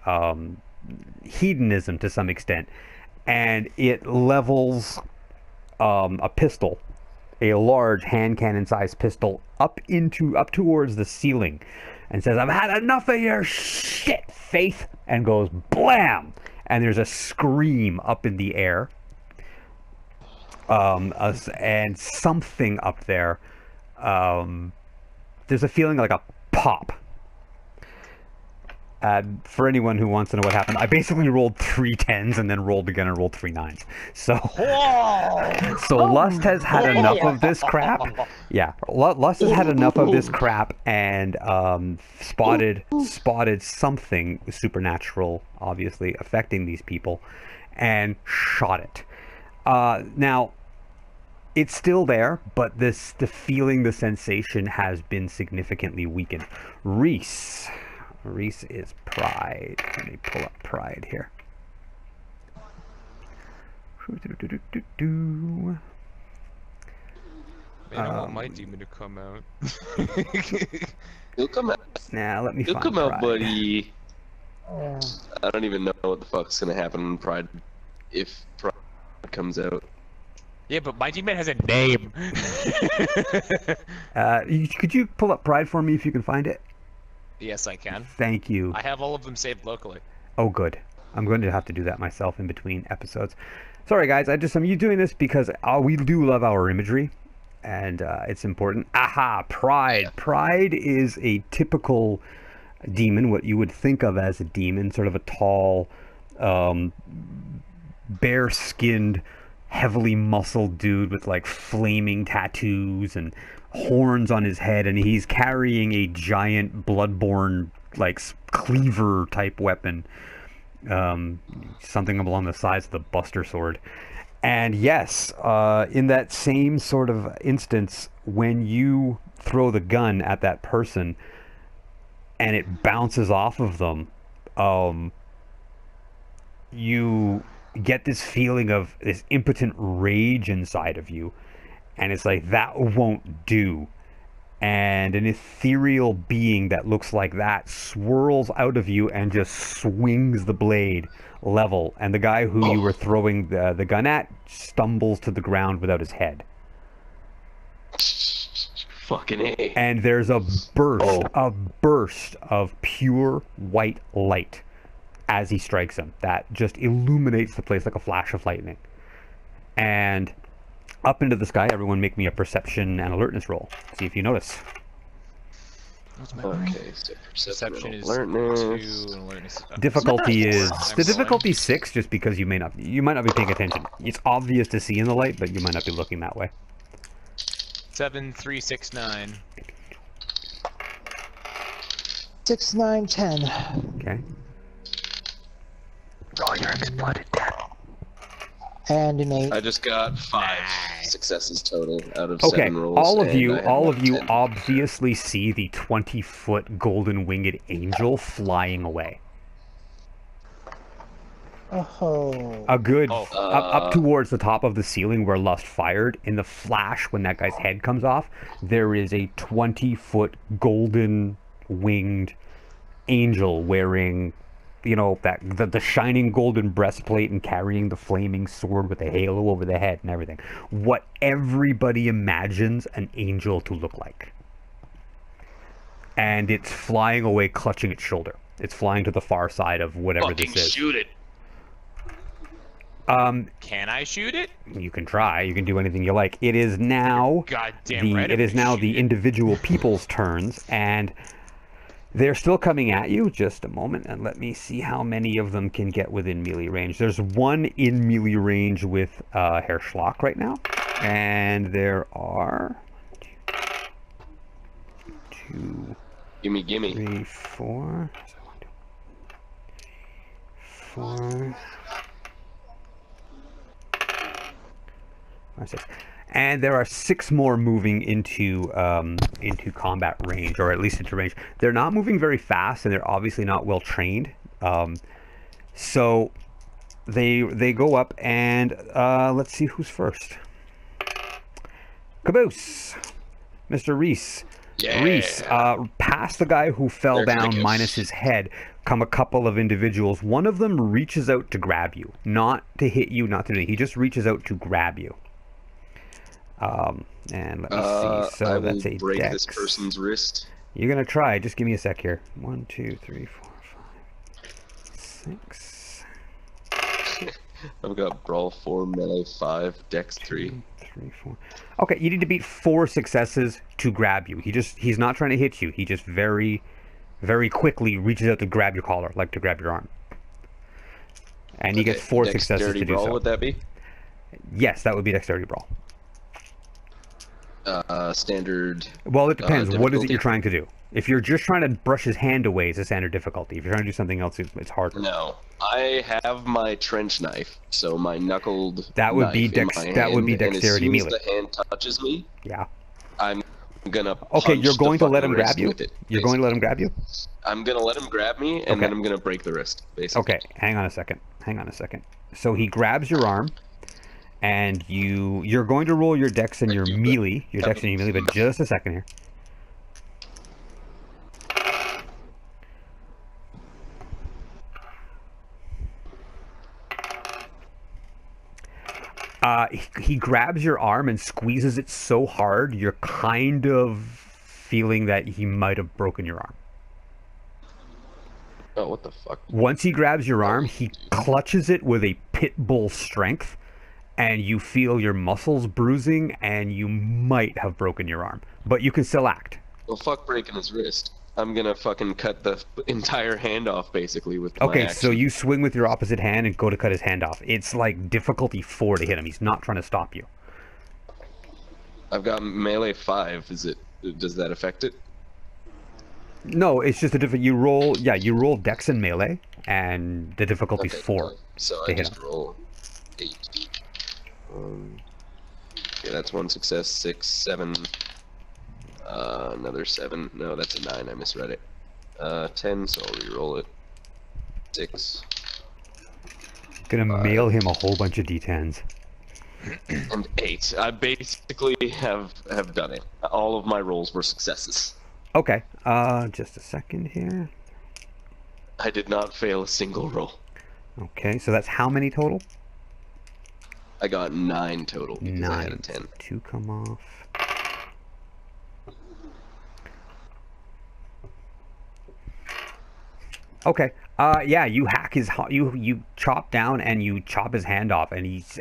S1: hedonism to some extent. And it levels a pistol, a large hand cannon sized pistol, up towards the ceiling, and says, "I've had enough of your shit, Faith," and goes blam, and there's a scream up in the air, and something up there. There's a feeling like a pop. For anyone who wants to know what happened, I basically rolled 3 10s and then rolled again and rolled 3 9s. So, Lust has had enough of this crap. Yeah, Lust has had enough of this crap and spotted something supernatural, obviously affecting these people, and shot it. Now, it's still there, but the feeling, the sensation has been significantly weakened. Rhys is Pride. Let me pull up Pride here.
S2: Man, I want my demon to come out.
S3: He'll come out.
S1: Nah, let me
S3: He'll
S1: find
S3: come out,
S1: Pride.
S3: buddy. I don't even know what the fuck's gonna happen when Pride, if Pride comes out.
S2: Yeah, but my demon has a name.
S1: Could you pull up Pride for me if you can find it?
S2: Yes, I can.
S1: Thank you.
S2: I have all of them saved locally.
S1: Oh, good. I'm going to have to do that myself in between episodes. Sorry, guys. I'm you doing this because we do love our imagery, and it's important. Aha! Pride. Pride is a typical demon, what you would think of as a demon, sort of a tall, bare-skinned, heavily muscled dude with like flaming tattoos and horns on his head, and he's carrying a giant bloodborne like cleaver type weapon, something along the size of the Buster Sword. And yes, in that same sort of instance, when you throw the gun at that person and it bounces off of them, you get this feeling of this impotent rage inside of you. And it's like, that won't do. And an ethereal being that looks like that swirls out of you and just swings the blade level. And the guy who you were throwing the gun at stumbles to the ground without his head.
S3: Fucking A.
S1: And there's a burst of pure white light as he strikes him. That just illuminates the place like a flash of lightning. And up into the sky, everyone make me a perception and alertness roll. See if you notice.
S3: Okay, so
S2: Perception is
S3: alertness.
S2: 2 and alertness.
S1: Difficulty is
S2: I'm
S1: the difficulty 6, just because you might not be paying attention. It's obvious to see in the light, but you might not be looking that way.
S2: 7, 3, 6, 9.
S4: 6, 9, 10.
S1: Okay.
S4: Roll your exploded death. And an 8.
S3: I just got 5 successes total out of
S1: Okay,
S3: 7 rolls.
S1: all of
S3: and
S1: you
S3: I had 10.
S1: obviously see the 20-foot golden winged angel flying away.
S4: Oh.
S1: A good
S2: Oh.
S1: up towards the top of the ceiling where Lust fired. In the flash, when that guy's head comes off, there is a 20-foot golden winged angel wearing you know, that the shining golden breastplate and carrying the flaming sword with the halo over the head and everything. What everybody imagines an angel to look like. And it's flying away, clutching its shoulder. It's flying to the far side of whatever
S3: Fucking
S1: this is.
S3: shoot it.
S2: Can I shoot it?
S1: You can try. You can do anything you like. It is now
S2: Goddamn right.
S1: it is now the individual people's turns, and they're still coming at you. Just a moment, and let me see how many of them can get within melee range. There's one in melee range with Herr Schlock right now, and there are 2,
S3: Gimme.
S1: 3, 4. 4. 5, 6. And there are 6 more moving into combat range, or at least into range. They're not moving very fast, and they're obviously not well trained. So they go up, and let's see who's first. Caboose, Mr. Rhys.
S3: Yeah.
S1: Rhys, past the guy who fell
S3: There
S1: down
S3: goes.
S1: minus his head, come a couple of individuals. One of them reaches out to grab you, not to hit you, not to do anything. He just reaches out to grab you. And let me see. So
S3: I
S1: that's
S3: will
S1: a
S3: break
S1: dex.
S3: this person's wrist.
S1: You're gonna try. Just give me a sec here. 1, 2, 3, 4, 5, 6.
S3: I've got brawl 4, melee 5, dex 3.
S1: 3, 4. Okay, you need to beat 4 successes to grab you. He's not trying to hit you. He just very, very quickly reaches out to grab your collar, like to grab your arm. And he gets 4 successes to do
S3: brawl,
S1: so.
S3: would that be?
S1: Yes, that would be dexterity brawl.
S3: Standard.
S1: Well, it depends. What is it
S3: difficulty?
S1: you're trying to do? If you're just trying to brush his hand away, it's a standard difficulty. If you're trying to do something else, it's harder.
S3: No, I have my trench knife, so my knuckled.
S1: That would be
S3: knife in my
S1: that would be
S3: hand, and
S1: dexterity
S3: as soon
S1: melee.
S3: as the hand touches me,
S1: Yeah.
S3: I'm gonna.
S1: Okay,
S3: punch
S1: you're
S3: the
S1: going to let
S3: fucking
S1: him grab
S3: wrist
S1: you?
S3: with it,
S1: You're going to let him grab you?
S3: I'm gonna let him grab me, and
S1: Okay.
S3: then I'm gonna break the wrist. Basically.
S1: Okay, hang on a second. So he grabs your arm, and you're going to roll your dex and your melee, but just a second here. He grabs your arm and squeezes it so hard, you're kind of feeling that he might have broken your arm.
S3: Oh, what the fuck?
S1: Once he grabs your arm, he clutches it with a pit bull strength, and you feel your muscles bruising, and you might have broken your arm. But you can still act.
S3: Well, fuck breaking his wrist. I'm gonna fucking cut the entire hand off, basically, with my
S1: Okay,
S3: action.
S1: so you swing with your opposite hand and go to cut his hand off. It's like difficulty 4 to hit him. He's not trying to stop you.
S3: I've got melee 5. Does that affect it?
S1: No, it's just a different. You roll dex and melee, and the difficulty's 4.
S3: So
S1: to
S3: I
S1: hit
S3: just
S1: him.
S3: roll 8. Okay, that's 1 success. 6, 7. Another 7. No, that's a 9. I misread it. 10, so I'll re-roll it. 6.
S1: Gonna mail him a whole bunch of d10s.
S3: And 8. I basically have done it. All of my rolls were successes.
S1: Okay, just a second here.
S3: I did not fail a single roll.
S1: Okay, so that's how many total?
S3: I got 9 total because I had a
S1: 9.
S3: 10.
S1: 2 come off. Okay. Yeah, you hack his you chop down and you chop his hand off, and he's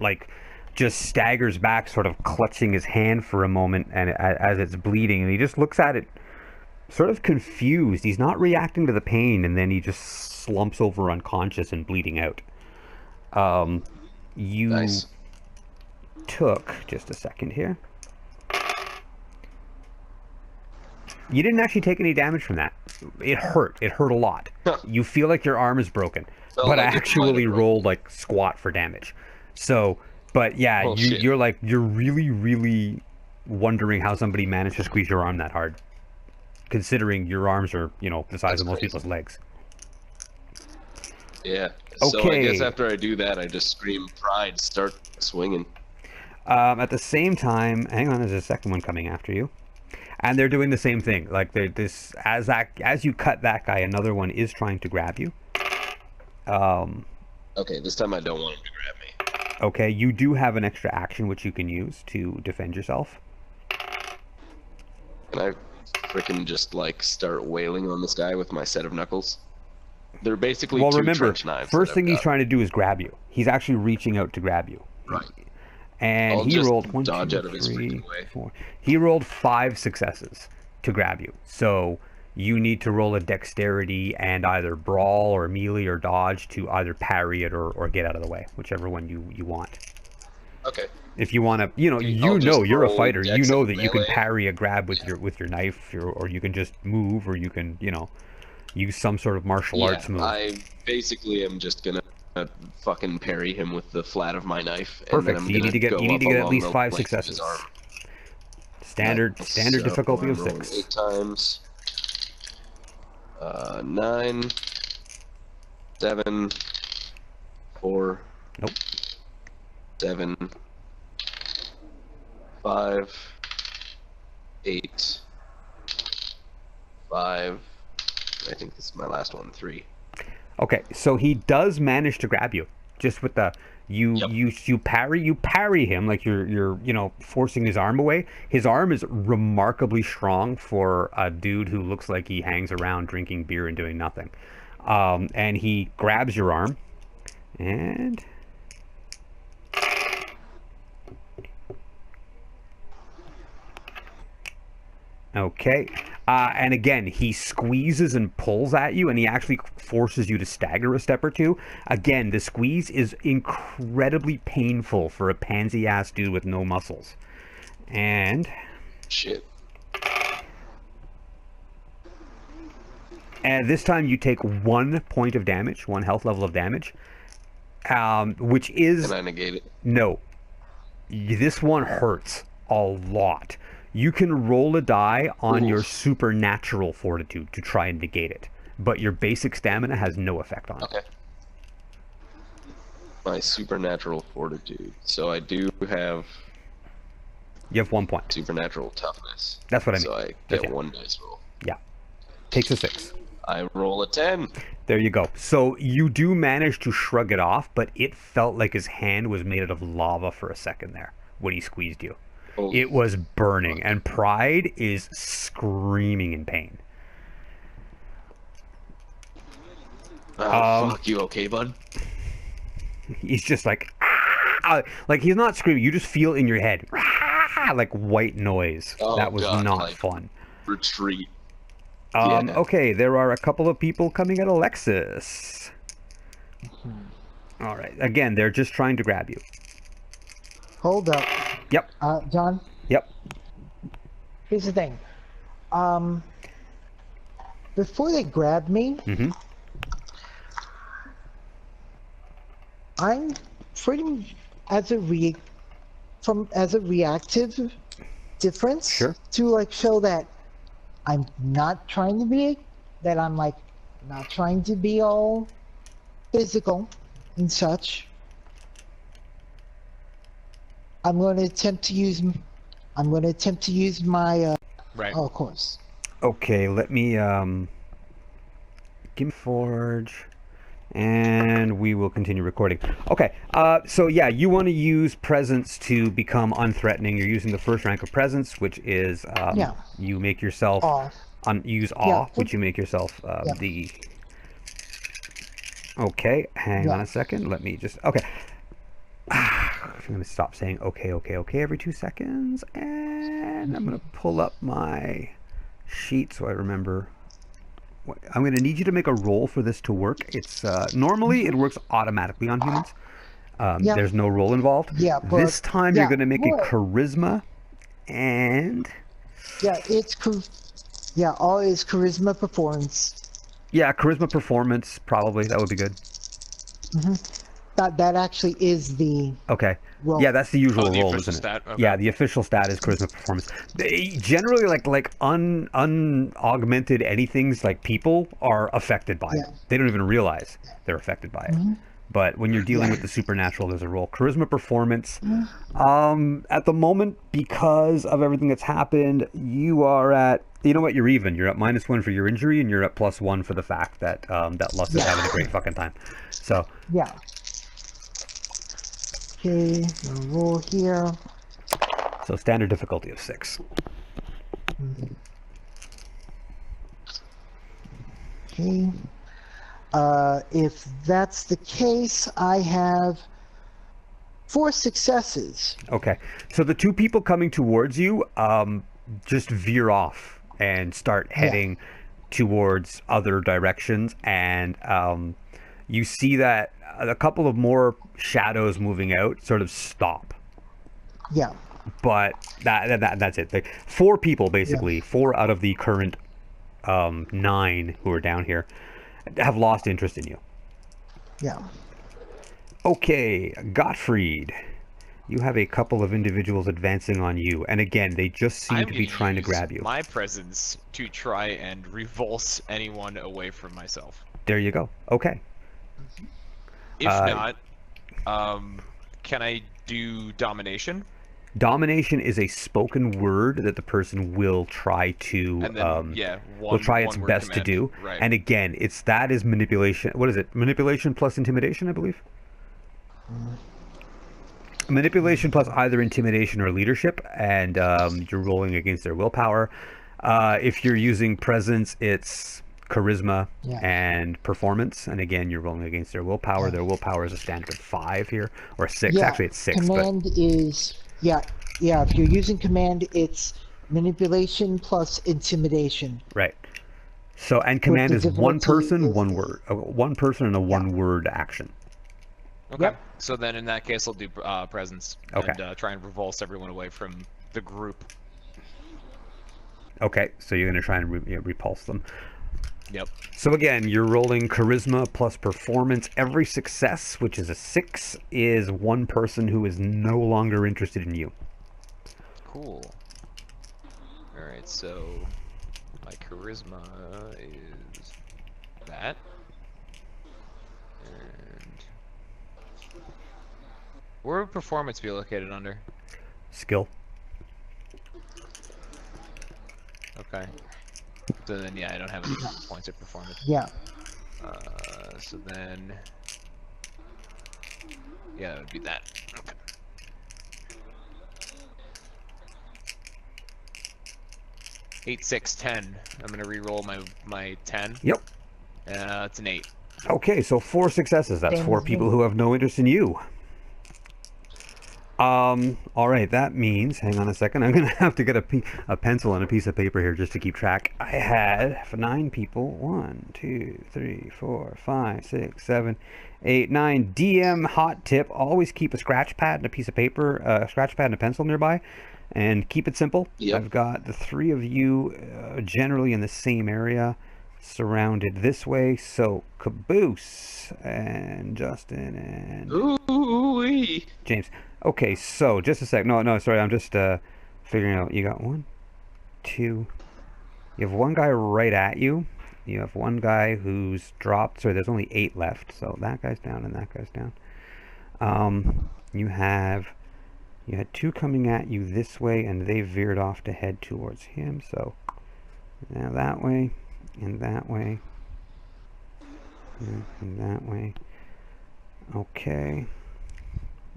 S1: like just staggers back, sort of clutching his hand for a moment, and as it's bleeding, and he just looks at it, sort of confused. He's not reacting to the pain, and then he just slumps over unconscious and bleeding out. You
S3: Nice.
S1: took just a second here. You didn't actually take any damage from that. It hurt. It hurt a lot.
S3: Huh.
S1: You feel like your arm is broken,
S3: Felt
S1: but I
S3: like it might
S1: actually
S3: have broken.
S1: rolled like squat for damage. So, but yeah,
S3: Oh, shit.
S1: you're really, really wondering how somebody managed to squeeze your arm that hard, considering your arms are, the size
S3: That's
S1: of most
S3: crazy.
S1: people's legs.
S3: Yeah. So I
S1: Okay.
S3: guess after I do that, I just scream pride, start swinging.
S1: At the same time, hang on, there's a second one coming after you. And they're doing the same thing. Like as you cut that guy, another one is trying to grab you.
S3: Okay, this time I don't want him to grab me.
S1: Okay, you do have an extra action which you can use to defend yourself.
S3: Can I freaking just like start wailing on this guy with my set of knuckles? They're basically
S1: Well,
S3: two
S1: remember,
S3: trench knives.
S1: first
S3: that
S1: thing
S3: I've
S1: he's
S3: got.
S1: trying to do is grab you. He's actually reaching out to grab you.
S3: Right.
S1: And
S3: I'll
S1: he
S3: just
S1: rolled 1,
S3: dodge
S1: 2,
S3: out of his
S1: 3,
S3: freaking way.
S1: 4. He rolled 5 successes to grab you. So you need to roll a dexterity and either brawl or melee or dodge to either parry it or get out of the way, whichever one you want.
S3: Okay.
S1: If you want to,
S3: I'll just
S1: you're a
S3: roll
S1: fighter. You
S3: dex
S1: know
S3: and
S1: that you can
S3: melee.
S1: parry a grab with your knife, or you can just move, or you can use some sort of martial arts move.
S3: I basically am just gonna fucking parry him with the flat of my knife.
S1: Perfect.
S3: And then I'm
S1: So you need to get
S3: go up
S1: at
S3: along
S1: least
S3: the
S1: 5
S3: length of his
S1: successes.
S3: arm.
S1: Standard
S3: So
S1: difficulty of
S3: I'm rolling
S1: 6.
S3: 8 times. 9, 7, 4.
S1: Nope.
S3: 7, 5, 8, 5. I think this is my last one. 3.
S1: Okay, so he does manage to grab you, just with the you parry him, like you're forcing his arm away. His arm is remarkably strong for a dude who looks like he hangs around drinking beer and doing nothing. And he grabs your arm, and okay. And again, he squeezes and pulls at you, and he actually forces you to stagger a step or two. Again, the squeeze is incredibly painful for a pansy-ass dude with no muscles. And
S3: Shit.
S1: this time you take 1 point of damage, 1 health level of damage, which is...
S3: Can I negate it?
S1: No. This one hurts a lot. You can roll a die on your supernatural fortitude to try and negate it, but your basic stamina has no effect on it.
S3: Okay. My supernatural fortitude. So I do have
S1: You have 1 point.
S3: supernatural toughness.
S1: That's what I mean.
S3: So I
S1: That's
S3: get
S1: it.
S3: 1 dice roll.
S1: Yeah. Takes a 6.
S3: I roll a 10.
S1: There you go. So you do manage to shrug it off, but it felt like his hand was made out of lava for a second there when he squeezed you.
S3: Holy
S1: It was burning, and Pride is screaming in pain.
S3: Fuck you, okay, bud?
S1: He's just like, ah! Like he's not screaming. You just feel in your head, ah! Like white noise.
S3: Oh,
S1: that was
S3: God,
S1: not
S3: like-
S1: fun.
S3: Retreat.
S1: Okay, there are a couple of people coming at Alexis. All right. Again, they're just trying to grab you.
S4: Hold up.
S1: Yep.
S4: John,
S1: Yep.
S4: here's the thing. Before they grab me,
S1: Mm-hmm.
S4: I'm pretty as a reactive difference
S1: Sure.
S4: to like show that I'm not trying to be not trying to be all physical and such. I'm going to attempt to use my
S2: Right.
S4: oh, of course.
S1: Okay, let me give me Forge, and we will continue recording. Okay, so yeah, you want to use Presence to become unthreatening. You're using the first rank of Presence, which is
S4: Yeah.
S1: you make yourself
S4: Awe.
S1: use Awe,
S4: Yeah.
S1: which you make yourself
S4: Yeah.
S1: the. Okay, hang on
S4: Yeah.
S1: a second. Let me just I'm going to stop saying okay every 2 seconds, and I'm going to pull up my sheet so I remember. I'm going to need you to make a roll for this to work. It's normally it works automatically on humans.
S4: Yeah.
S1: There's no roll involved.
S4: Yeah, but-
S1: This time you're
S4: yeah,
S1: going to make
S4: well-
S1: a charisma, and
S4: Yeah, all is charisma performance.
S1: yeah, charisma performance probably that would be good.
S4: That actually is the
S1: Okay.
S4: roll.
S1: Yeah, that's the usual
S2: the
S1: roll,
S2: official
S1: isn't it?
S2: stat? Okay.
S1: Yeah, the official stat is charisma performance. They generally like unaugmented anythings like people are affected by it.
S4: Yeah.
S1: They don't even realize they're affected by it. But when you're dealing with the supernatural, there's a roll. Charisma performance. At the moment, because of everything that's happened, you are at... You know what? You're even. You're at -1 for your injury, and you're at +1 for the fact that that Lust is having a great fucking time. So...
S4: Yeah. Okay, we'll roll here.
S1: So standard difficulty of 6.
S4: Okay. If that's the case, I have 4 successes.
S1: Okay. So the 2 people coming towards you just veer off and start heading towards other directions, and you see that a couple of more shadows moving out sort of stop.
S4: Yeah.
S1: But that's it. Like 4 people, basically, 4 out of the current 9 who are down here have lost interest in you.
S4: Yeah.
S1: Okay, Gottfried, you have a couple of individuals advancing on you, and again, they just seem to be trying to grab you.
S2: My presence to try and revulse anyone away from myself.
S1: There you go. Okay.
S2: If not, can I do domination?
S1: Domination is a spoken word that the person will try to,
S2: And then,
S1: will try its
S2: one-word
S1: best
S2: command.
S1: to do.
S2: Right.
S1: And again, that is manipulation. What is it? Manipulation plus intimidation, I believe. Manipulation plus either intimidation or leadership, and you're rolling against their willpower. If you're using presence, it's charisma and performance, and again, you're rolling against their willpower. Their willpower is a standard of 5 here, or 6.
S4: Yeah,
S1: Actually, it's 6.
S4: Command is if you're using command, it's manipulation plus intimidation.
S1: Right. So, and command
S4: the
S1: is one
S4: difficulty
S1: person,
S4: is-
S1: one word. One person and a one-word action.
S2: Okay.
S4: Yep.
S2: So then, in that case, I'll do presence
S1: Okay.
S2: and try and revulse everyone away from the group.
S1: Okay, so you're going to try and repulse them.
S2: Yep.
S1: So again, you're rolling charisma plus performance. Every success, which is a 6, is one person who is no longer interested in you.
S2: Cool. All right. So my charisma is that. And where would performance be located under?
S1: Skill.
S2: Okay. So then, I don't have any points of performance.
S4: Yeah.
S2: So then, it would be that. Okay. Eight, 6, 10. I'm gonna re-roll my 10.
S1: Yep.
S2: It's an 8.
S1: Okay, so 4 successes. That's
S4: Same
S1: 4
S4: as
S1: people
S4: me.
S1: who have no interest in you. All right, that means, hang on a second, I'm going to have to get a pencil and a piece of paper here just to keep track. I had 9 people. 1, 2, 3, 4, 5, 6, 7, 8, 9. DM hot tip, always keep a scratch pad and a piece of paper, a scratch pad and a pencil nearby, and keep it simple.
S3: Yep.
S1: I've got the 3 of you generally in the same area, surrounded this way. So Caboose and Justin and
S3: Ooh-wee.
S1: James. Okay, so just a sec. No, sorry. I'm just figuring out. You got 1, 2. You have 1 guy right at you. You have 1 guy who's dropped. So there's only 8 left. So that guy's down and that guy's down. You had 2 coming at you this way, and they veered off to head towards him. So now that way, and that way, and that way. Okay.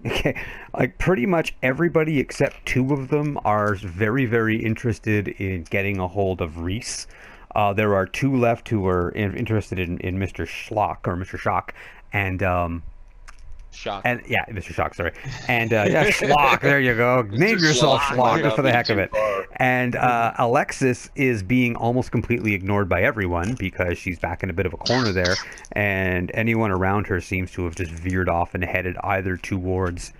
S1: Okay, like pretty much everybody except 2 of them are very, very interested in getting a hold of Rhys. There are 2 left who are interested in Mr. Schlock, or Mr. Shock, and
S2: Shock.
S1: and yeah, Mr. Shock, sorry, and Schlock. There you go. Name yourself
S3: Schlock.
S1: Schlock for the heck of it.
S3: Too far.
S1: And Alexis is being almost completely ignored by everyone because she's back in a bit of a corner there, and anyone around her seems to have just veered off and headed either towards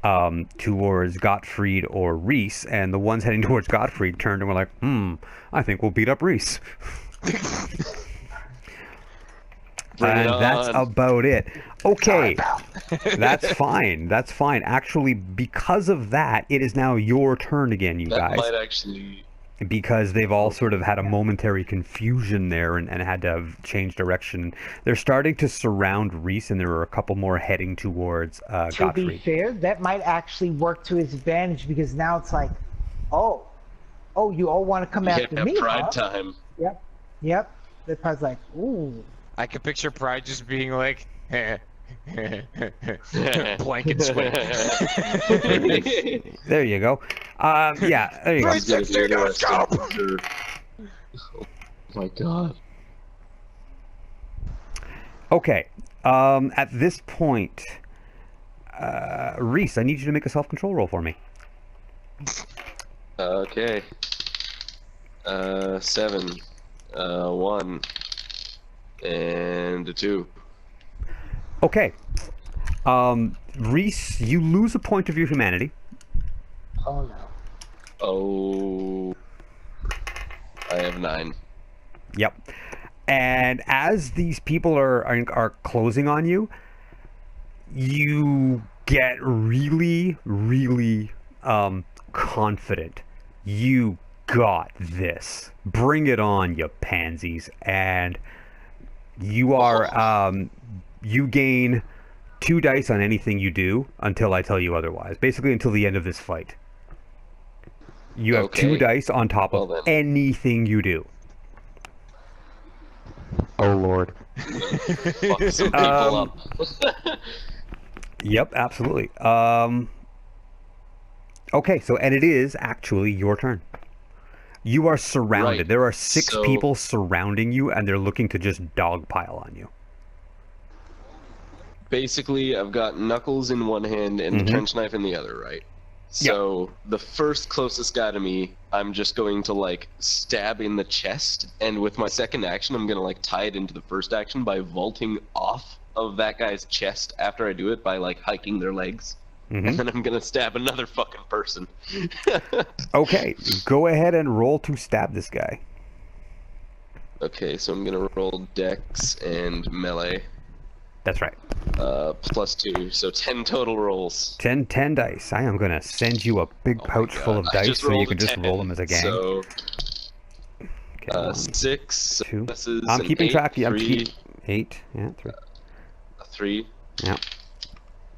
S1: Gottfried or Rhys, and the ones heading towards Gottfried turned and were like, I think we'll beat up Rhys. And that's about it. Okay, that's fine. That's fine. Actually, because of that, it is now your turn again, you
S3: That
S1: guys.
S3: might actually
S1: because they've all sort of had a momentary confusion there and had to change direction. They're starting to surround Rhys, and there are a couple more heading towards
S4: To
S1: Gottfried.
S4: be fair, that might actually work to his advantage because now it's like, oh, you all want to come after me,
S3: pride
S4: huh?
S3: time.
S4: Yep. The pride's like, ooh.
S2: I can picture Pride just being like, blanket swing.
S1: There you go. Yeah, there you go.
S2: 360 no scope!
S3: Oh my god.
S1: Okay. At this point, Rhys, I need you to make a self-control roll for me.
S3: Okay. 7, 1, and a 2.
S1: Okay. Rhys, you lose a point of your humanity.
S4: Oh no.
S3: Oh. I have 9.
S1: Yep. And as these people are closing on you, you get really, really confident. You got this. Bring it on, you pansies. And you are you gain 2 dice on anything you do until I tell you otherwise. Basically until the end of this fight. You have 2 dice on top of anything you do.
S3: Oh lord. Fuck some people up.
S1: Yep, absolutely. Okay, so and it is actually your turn. You are surrounded.
S3: Right.
S1: There are 6
S3: So-
S1: people surrounding you, and they're looking to just dogpile on you.
S3: Basically, I've got knuckles in one hand and a trench knife in the other, right? So the first closest guy to me, I'm just going to like stab in the chest, and with my second action, I'm gonna like tie it into the first action by vaulting off of that guy's chest after I do it by like hiking their legs, and then I'm gonna stab another fucking person.
S1: Okay, go ahead and roll to stab this guy.
S3: Okay, so I'm gonna roll dex and melee.
S1: That's right.
S3: +2, so 10 total rolls.
S1: 10 dice. I am going to send you a big pouch full of
S3: I
S1: dice
S3: just
S1: so you
S3: rolled
S1: can
S3: a
S1: just
S3: 10,
S1: roll them as a gang.
S3: So,
S1: Okay, 1,
S3: 6
S1: 2.
S3: successes,
S1: I'm
S3: an
S1: keeping
S3: 8,
S1: track. I'm
S3: 3,
S1: keeping 8. Yeah, 3.
S3: a 3.
S1: Yeah.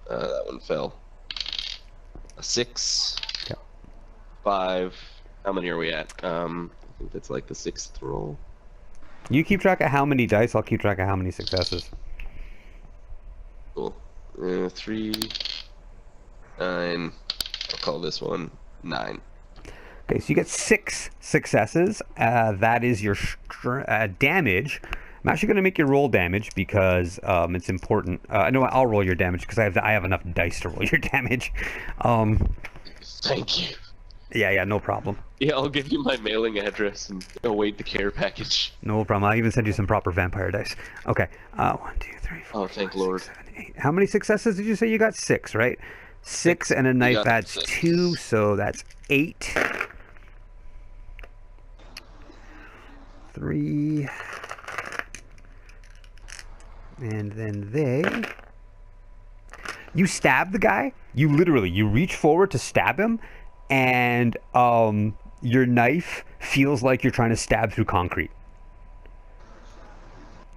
S3: That one fell. A 6.
S1: Okay.
S3: 5. How many are we at? I think that's like the 6th roll.
S1: You keep track of how many dice. I'll keep track of how many successes.
S3: Cool. 3, 9. I'll call this one 9.
S1: Okay, so you get 6 successes. That is your damage. I'm actually going to make you roll damage because it's important. No, I'll roll your damage because I have enough dice to roll your damage.
S3: Thank you.
S1: Yeah, no problem.
S3: Yeah, I'll give you my mailing address and await the care package.
S1: No problem. I'll even send you some proper vampire dice. Okay. 1, 2, 3, 4.
S3: Oh, thank Lord.
S1: 7, 8. How many successes did you say you got? 6, right? 6 and a knife
S3: got
S1: adds
S3: 6.
S1: 2, so that's 8. 3. And then you stab the guy. You reach forward to stab him, and your knife feels like you're trying to stab through concrete.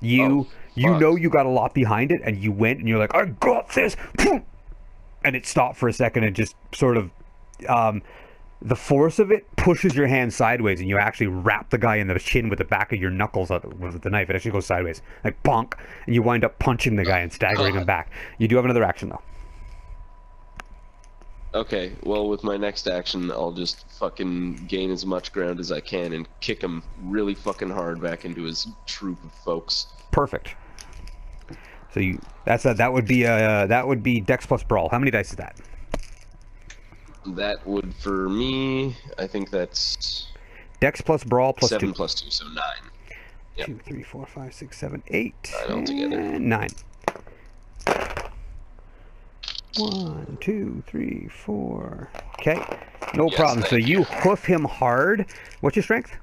S1: You know you got a lot behind it, and you went and you're like, I got this, and it stopped for a second and just sort of the force of it pushes your hand sideways, and you actually wrap the guy in the chin with the back of your knuckles with the knife. It actually goes sideways, like bonk, and you wind up punching the guy and staggering him back. You do have another action though.
S3: Okay, well, with my next action, I'll just fucking gain as much ground as I can and kick him really fucking hard back into his troop of folks.
S1: Perfect. So that would be Dex plus Brawl. How many dice is that?
S3: That would, for me, I think that's
S1: Dex plus Brawl plus
S3: 7
S1: 2.
S3: plus 2, so 9. Yep.
S1: 2, 3, 4, 5, 6, 7, 8.
S3: 9 altogether.
S1: And 9. 1, 2, 3, 4. Okay, no
S3: Yes,
S1: problem. So
S3: thank
S1: you hoof him hard. What's your strength?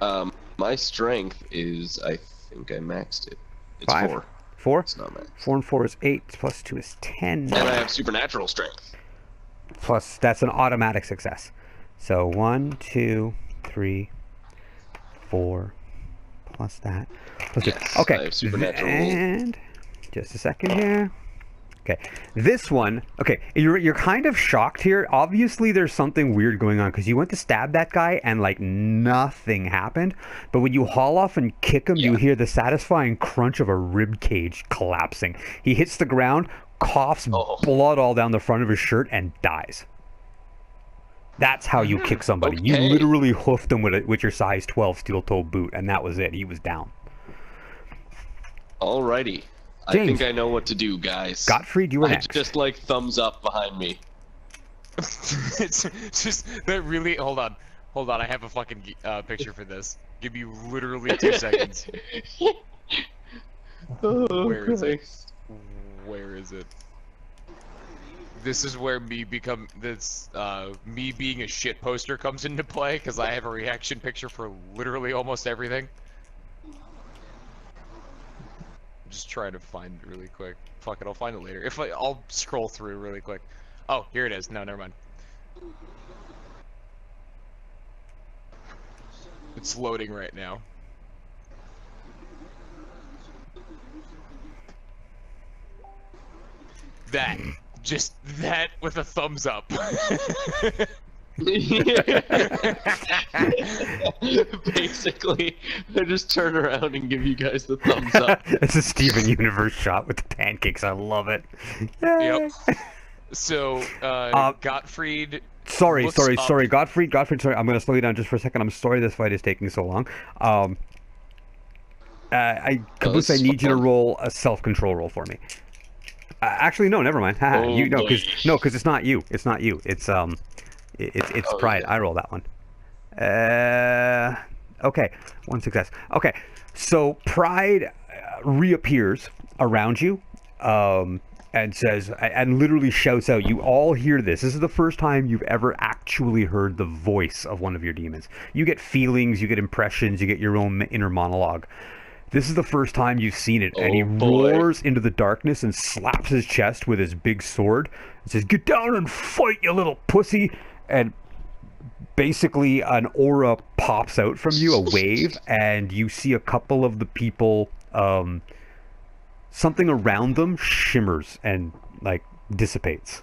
S3: My strength is, I think I maxed it. It's
S1: 5.
S3: 4.
S1: 4.
S3: It's not maxed.
S1: 4 and 4 is 8. Plus 2 is 10.
S3: And I have supernatural strength.
S1: Plus that's an automatic success. So 1, 2, 3, 4, plus that. Plus
S3: Yes,
S1: okay.
S3: I have supernatural.
S1: And just a second here. Okay, this one. Okay, you're kind of shocked here. Obviously, there's something weird going on because you went to stab that guy and like nothing happened. But when you haul off and kick him, you hear the satisfying crunch of a rib cage collapsing. He hits the ground, coughs blood all down the front of his shirt, and dies. That's how you kick somebody. You
S3: Okay.
S1: literally hoofed him with your size 12 steel-toe boot, and that was it. He was down.
S3: Alrighty. I
S1: James.
S3: think I know what to do, guys.
S1: Gottfried, you were
S3: I
S1: next.
S3: just like thumbs up behind me.
S2: It's just that really. Hold on. I have a fucking picture for this. Give me literally 2 seconds. Where is it? Where is it? This is where me being a shit poster comes into play because I have a reaction picture for literally almost everything. I'm just trying to find it really quick. Fuck it, I'll find it later. I'll scroll through really quick. Oh, here it is. No, never mind. It's loading right now. Just that with a thumbs up.
S3: Basically, I just turn around and give you guys the thumbs up.
S1: It's a Steven Universe shot with the pancakes. I love it. Yay.
S2: Yep. So, Gottfried.
S1: Sorry,
S2: looks
S1: Gottfried, sorry, I'm going to slow you down just for a second. I'm sorry this fight is taking so long. Caboose, I need you to roll a self-control roll for me. Actually, no, never mind. Haha, because it's not you. It's not you. It's Pride.
S3: Yeah.
S1: I roll that one. Okay, 1 success. Okay, so Pride reappears around you, and says, and literally shouts out. You all hear this. This is the first time you've ever actually heard the voice of one of your demons. You get feelings, you get impressions, you get your own inner monologue. This is the first time you've seen it, and he roars into the darkness and slaps his chest with his big sword and says, "Get down and fight, you little pussy!" And basically an aura pops out from you, a wave, and you see a couple of the people, something around them shimmers and, like, dissipates.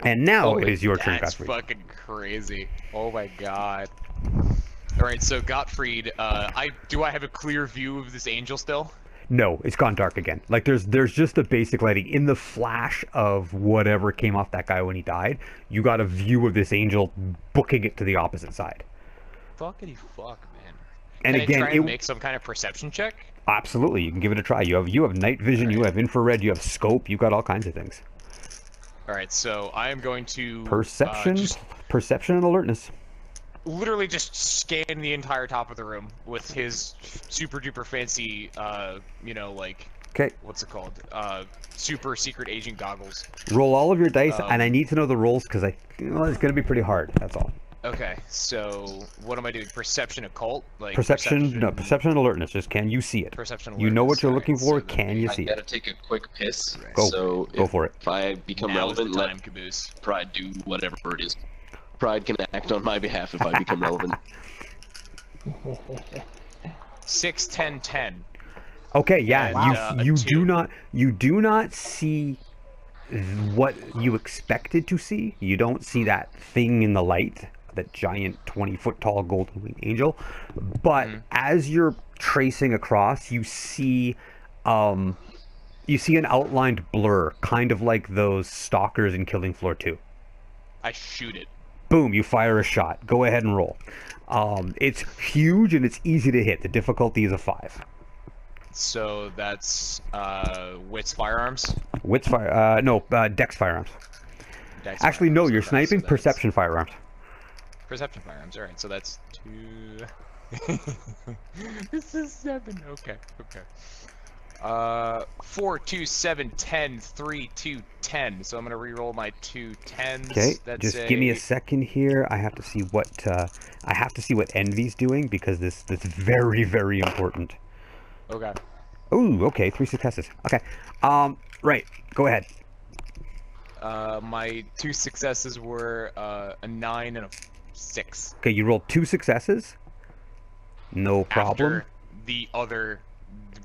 S1: And now it is your turn,
S2: That's
S1: Gottfried.
S2: fucking crazy. Oh my god. Alright, so Gottfried, do I have a clear view of this angel still?
S1: No, it's gone dark again. Like, there's just a basic lighting. In the flash of whatever came off that guy when he died, you got a view of this angel booking it to the opposite side.
S2: Fuckity fuck, man.
S1: And
S2: Can
S1: again,
S2: I try and make some kind of perception check?
S1: Absolutely, you can give it a try. You have night vision, you have infrared, you have scope, you got all kinds of things.
S2: Alright, so I am going to...
S1: Perception, perception and alertness.
S2: Literally just scan the entire top of the room with his super duper fancy, like...
S1: Okay.
S2: What's it called? Super secret agent goggles.
S1: Roll all of your dice, and I need to know the rolls because it's going to be pretty hard, that's all.
S2: Okay, so what am I doing? Perception occult? Like
S1: Perception and alertness. Just can you see it?
S2: Perception
S1: You know what you're looking for,
S2: so
S1: can you see
S3: I gotta
S1: it?
S3: take a quick piss.
S1: Go.
S3: So
S1: Go for it.
S3: If I become
S2: Now is the
S3: relevant,
S2: time,
S3: let
S2: Caboose.
S3: Pride do whatever it is. Pride can act on my behalf if I become relevant.
S2: 6, 10, 10.
S1: Okay, yeah,
S2: And,
S1: you
S2: two.
S1: do not see what you expected to see. You don't see that thing in the light, that giant 20-foot tall golden winged angel. But as you're tracing across, you see an outlined blur, kind of like those stalkers in Killing Floor 2.
S2: I shoot it.
S1: Boom, you fire a shot. Go ahead and roll. It's huge and it's easy to hit. The difficulty is a 5.
S2: So that's Wits firearms.
S1: Wits fire? Dex firearms.
S2: Dex
S1: Actually, no,
S2: firearms,
S1: you're
S2: okay,
S1: sniping
S2: so that's
S1: perception firearms.
S2: Perception firearms. All right, so that's 2. This is 7. Okay. 4, 2, 7, 10, 3, 2, 10. So I'm gonna re-roll my 2 10s.
S1: Okay,
S2: That's
S1: just give me a second here. I have to see what Envy's doing because that's very, very important.
S2: Okay.
S1: Ooh, okay, 3 successes. Okay, right, go ahead.
S2: My 2 successes were a 9 and a 6.
S1: Okay, you rolled 2 successes. No problem.
S2: After the other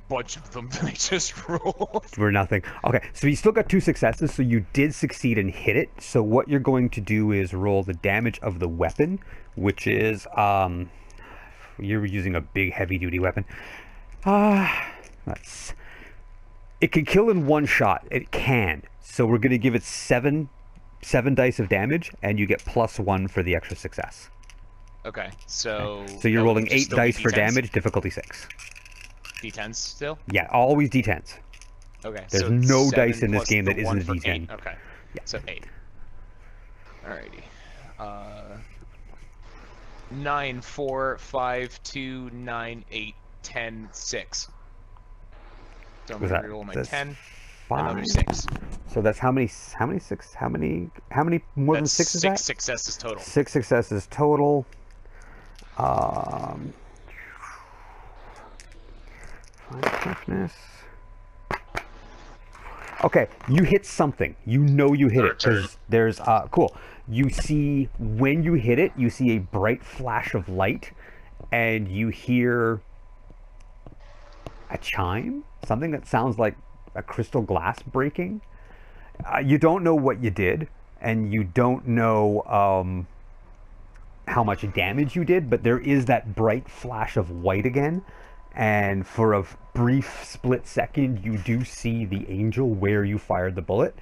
S2: bunch of them that I just rolled.
S1: For nothing. Okay, so you still got 2 successes, so you did succeed and hit it. So what you're going to do is roll the damage of the weapon, which is, you're using a big heavy-duty weapon. It can kill in 1 shot. It can. So we're going to give it 7 dice of damage, and you get +1 for the extra success.
S2: Okay, so...
S1: So you're rolling 8
S2: still
S1: dice
S2: be
S1: for
S2: D10s?
S1: damage, difficulty 6.
S2: D10s still?
S1: Yeah, always D10s.
S2: Okay,
S1: There's
S2: so
S1: no
S2: 7
S1: dice in this
S2: plus
S1: game
S2: the
S1: that isn't
S2: one
S1: a
S2: for
S1: D10.
S2: 8. Okay,
S1: Yeah.
S2: so 8. Alrighty. 9, 4, 5, 2, 9, 8, 10, 6. So I'm
S1: Was
S2: gonna
S1: that-
S2: reroll my
S1: that's
S2: 10,
S1: Fine.
S2: another 6.
S1: So that's how many more than
S2: That's
S1: 6 is
S2: 6
S1: that?
S2: successes total.
S1: 6 successes total. Find toughness. Okay, you hit something. You know you hit it because there's cool. You see when you hit it, you see a bright flash of light, and you hear a chime, something that sounds like a crystal glass breaking. You don't know what you did, and you don't know how much damage you did, but there is that bright flash of white again, and for a brief split second you do see the angel where you fired the bullet,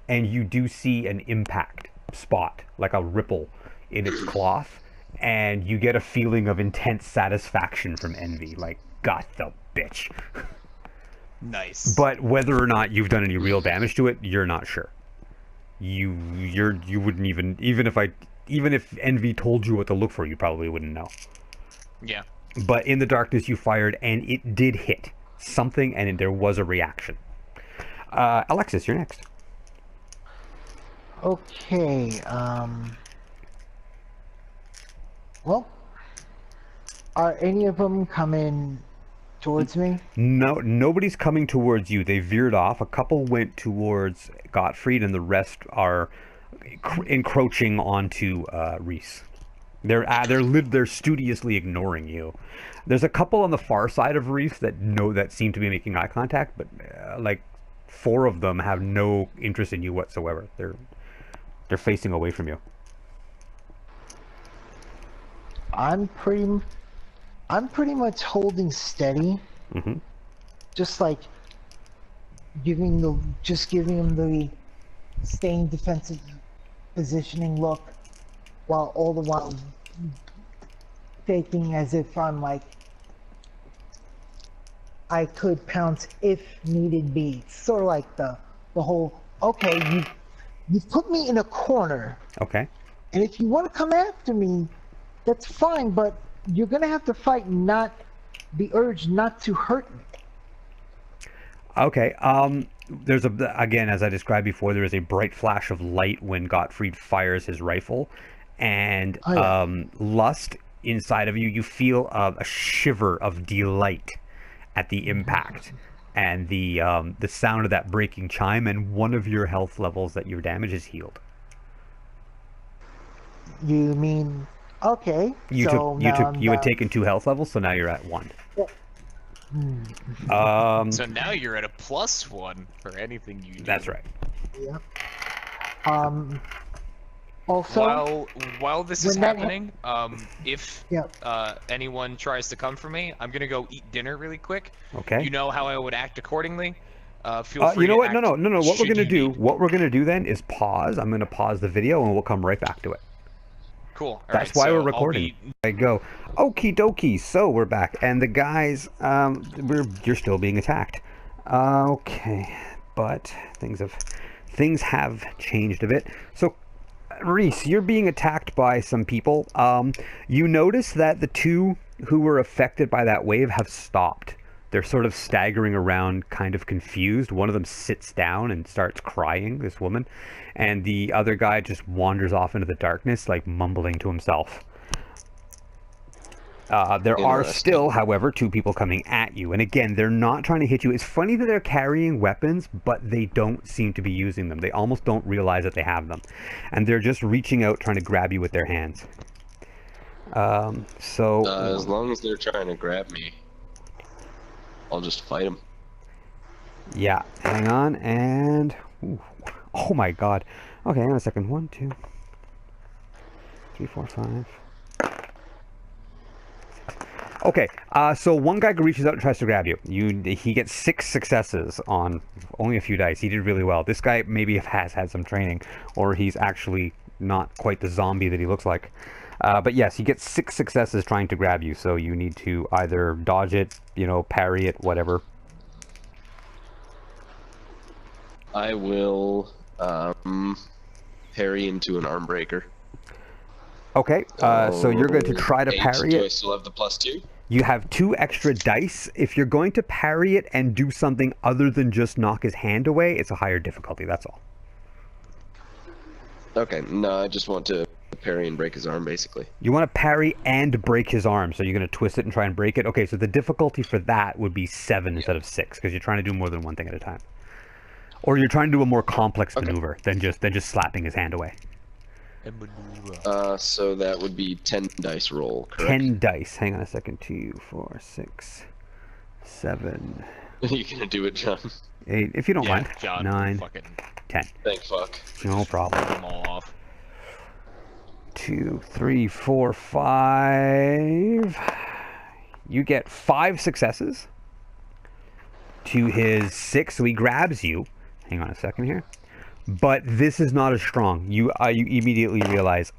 S1: and you do see an impact spot, like a ripple in its cloth, and you get a feeling of intense satisfaction from Envy, like, got the bitch.
S2: Nice.
S1: But whether or not you've done any real damage to it, you're not sure. You wouldn't even if Envy told you what to look for, you probably wouldn't know.
S2: Yeah.
S1: But in the darkness you fired, and it did hit something, and there was a reaction. Alexis, you're next.
S4: Okay, well, are any of them coming towards me?
S1: No, nobody's coming towards you. They veered off. A couple went towards Gottfried, and the rest are encroaching onto Rhys. They're studiously ignoring you. There's a couple on the far side of Rhys that seem to be making eye contact, but like 4 of them have no interest in you whatsoever. They're facing away from you.
S4: I'm pretty much holding steady.
S1: Mm-hmm.
S4: Just like giving them the staying defensive positioning look, while all the while faking as if I'm like I could pounce if needed be. Sort of like the whole, okay, you've put me in a corner,
S1: Okay.
S4: and if you want to come after me, that's fine, but you're gonna have to fight not the urge not to hurt me.
S1: Okay. There's again, as I described before, there is a bright flash of light when Gottfried fires his rifle, and
S4: Oh, yeah.
S1: lust inside of you. You feel a shiver of delight at the impact, and the sound of that breaking chime, and one of your health levels that your damage is healed.
S4: You mean, okay?
S1: You had taken 2 health levels, so now you're at 1.
S2: So now you're at a +1 for anything you do.
S1: That's right.
S4: Yeah. Also,
S2: While this is
S4: when that
S2: happening, if
S4: Yeah.
S2: anyone tries to come for me, I'm gonna go eat dinner really quick.
S1: Okay.
S2: You know how I would act accordingly. Feel free
S1: You know
S2: to
S1: what? No.
S2: act
S1: What we're
S2: should
S1: gonna
S2: you
S1: do?
S2: need.
S1: What we're gonna do then is pause. I'm gonna pause the video, and we'll come right back to it.
S2: Cool.
S1: That's
S2: Alright,
S1: why
S2: so
S1: we're
S2: I'll
S1: recording.
S2: be-
S1: I go, okie dokie. So we're back, and the guys, you're still being attacked. Okay, but things have changed a bit. So, Rhys, you're being attacked by some people. You notice that the 2 who were affected by that wave have stopped. They're sort of staggering around, kind of confused. One of them sits down and starts crying, this woman, and the other guy just wanders off into the darkness, like mumbling to himself. There are
S3: Interesting.
S1: still, however, 2 people coming at you. And again, they're not trying to hit you. It's funny that they're carrying weapons, but they don't seem to be using them. They almost don't realize that they have them. And they're just reaching out, trying to grab you with their hands.
S3: As long as they're trying to grab me, I'll just fight them.
S1: Yeah, hang on, and... Ooh. Oh my god. Okay, hang on a second. 1, 2, 3, 4, 5... Okay, so one guy reaches out and tries to grab you. He gets 6 successes on only a few dice. He did really well. This guy maybe has had some training, or he's actually not quite the zombie that he looks like. But yes, he gets 6 successes trying to grab you, so you need to either dodge it, parry it, whatever.
S3: I will parry into an arm breaker.
S1: Okay, so you're going to try to
S3: 8.
S1: parry
S3: Do I
S1: it.
S3: still have the +2?
S1: You have 2 extra dice. If you're going to parry it and do something other than just knock his hand away, it's a higher difficulty, that's all.
S3: Okay, no, I just want to parry and break his arm, basically.
S1: You want to parry and break his arm, so you're going to twist it and try and break it. Okay, so the difficulty for that would be 7 instead of 6, because you're trying to do more than one thing at a time. Or you're trying to do a more complex maneuver than just slapping his hand away.
S3: So that would be 10 dice roll, correct?
S1: 10 dice. Hang on a second. 2, 4, 6, 7.
S3: You gonna do it, John?
S1: 8. If you don't mind.
S2: John,
S1: 9,
S2: fucking
S1: 10.
S3: Thank fuck.
S1: No problem.
S2: them all off.
S1: 2, 3, 4, 5. You get 5 successes to his 6, so he grabs you. Hang on a second here. But this is not as strong. You immediately realize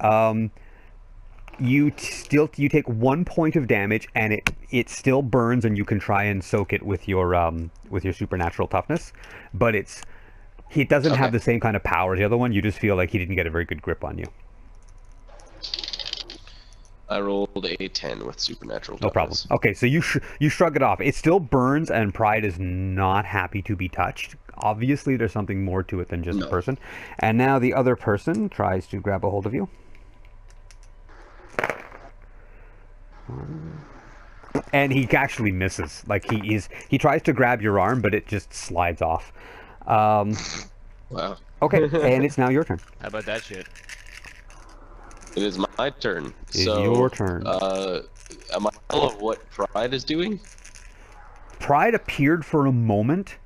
S1: you take 1 point of damage, and it still burns, and you can try and soak it with your supernatural toughness, but he doesn't have the same kind of power as the other one. You just feel like he didn't get a very good grip on you.
S3: I rolled a 10 with supernatural toughness.
S1: No problem. Okay, so you shrug it off. It still burns, and Pride is not happy to be touched. Obviously, there's something more to it than just a person. And now the other person tries to grab a hold of you. And he actually misses. Like, he tries to grab your arm, but it just slides off.
S3: Wow.
S1: Okay, and it's now your turn.
S2: How about that shit?
S3: It is my turn.
S1: It's
S3: So,
S1: your turn.
S3: Am I all of what Pride is doing?
S1: Pride appeared for a moment,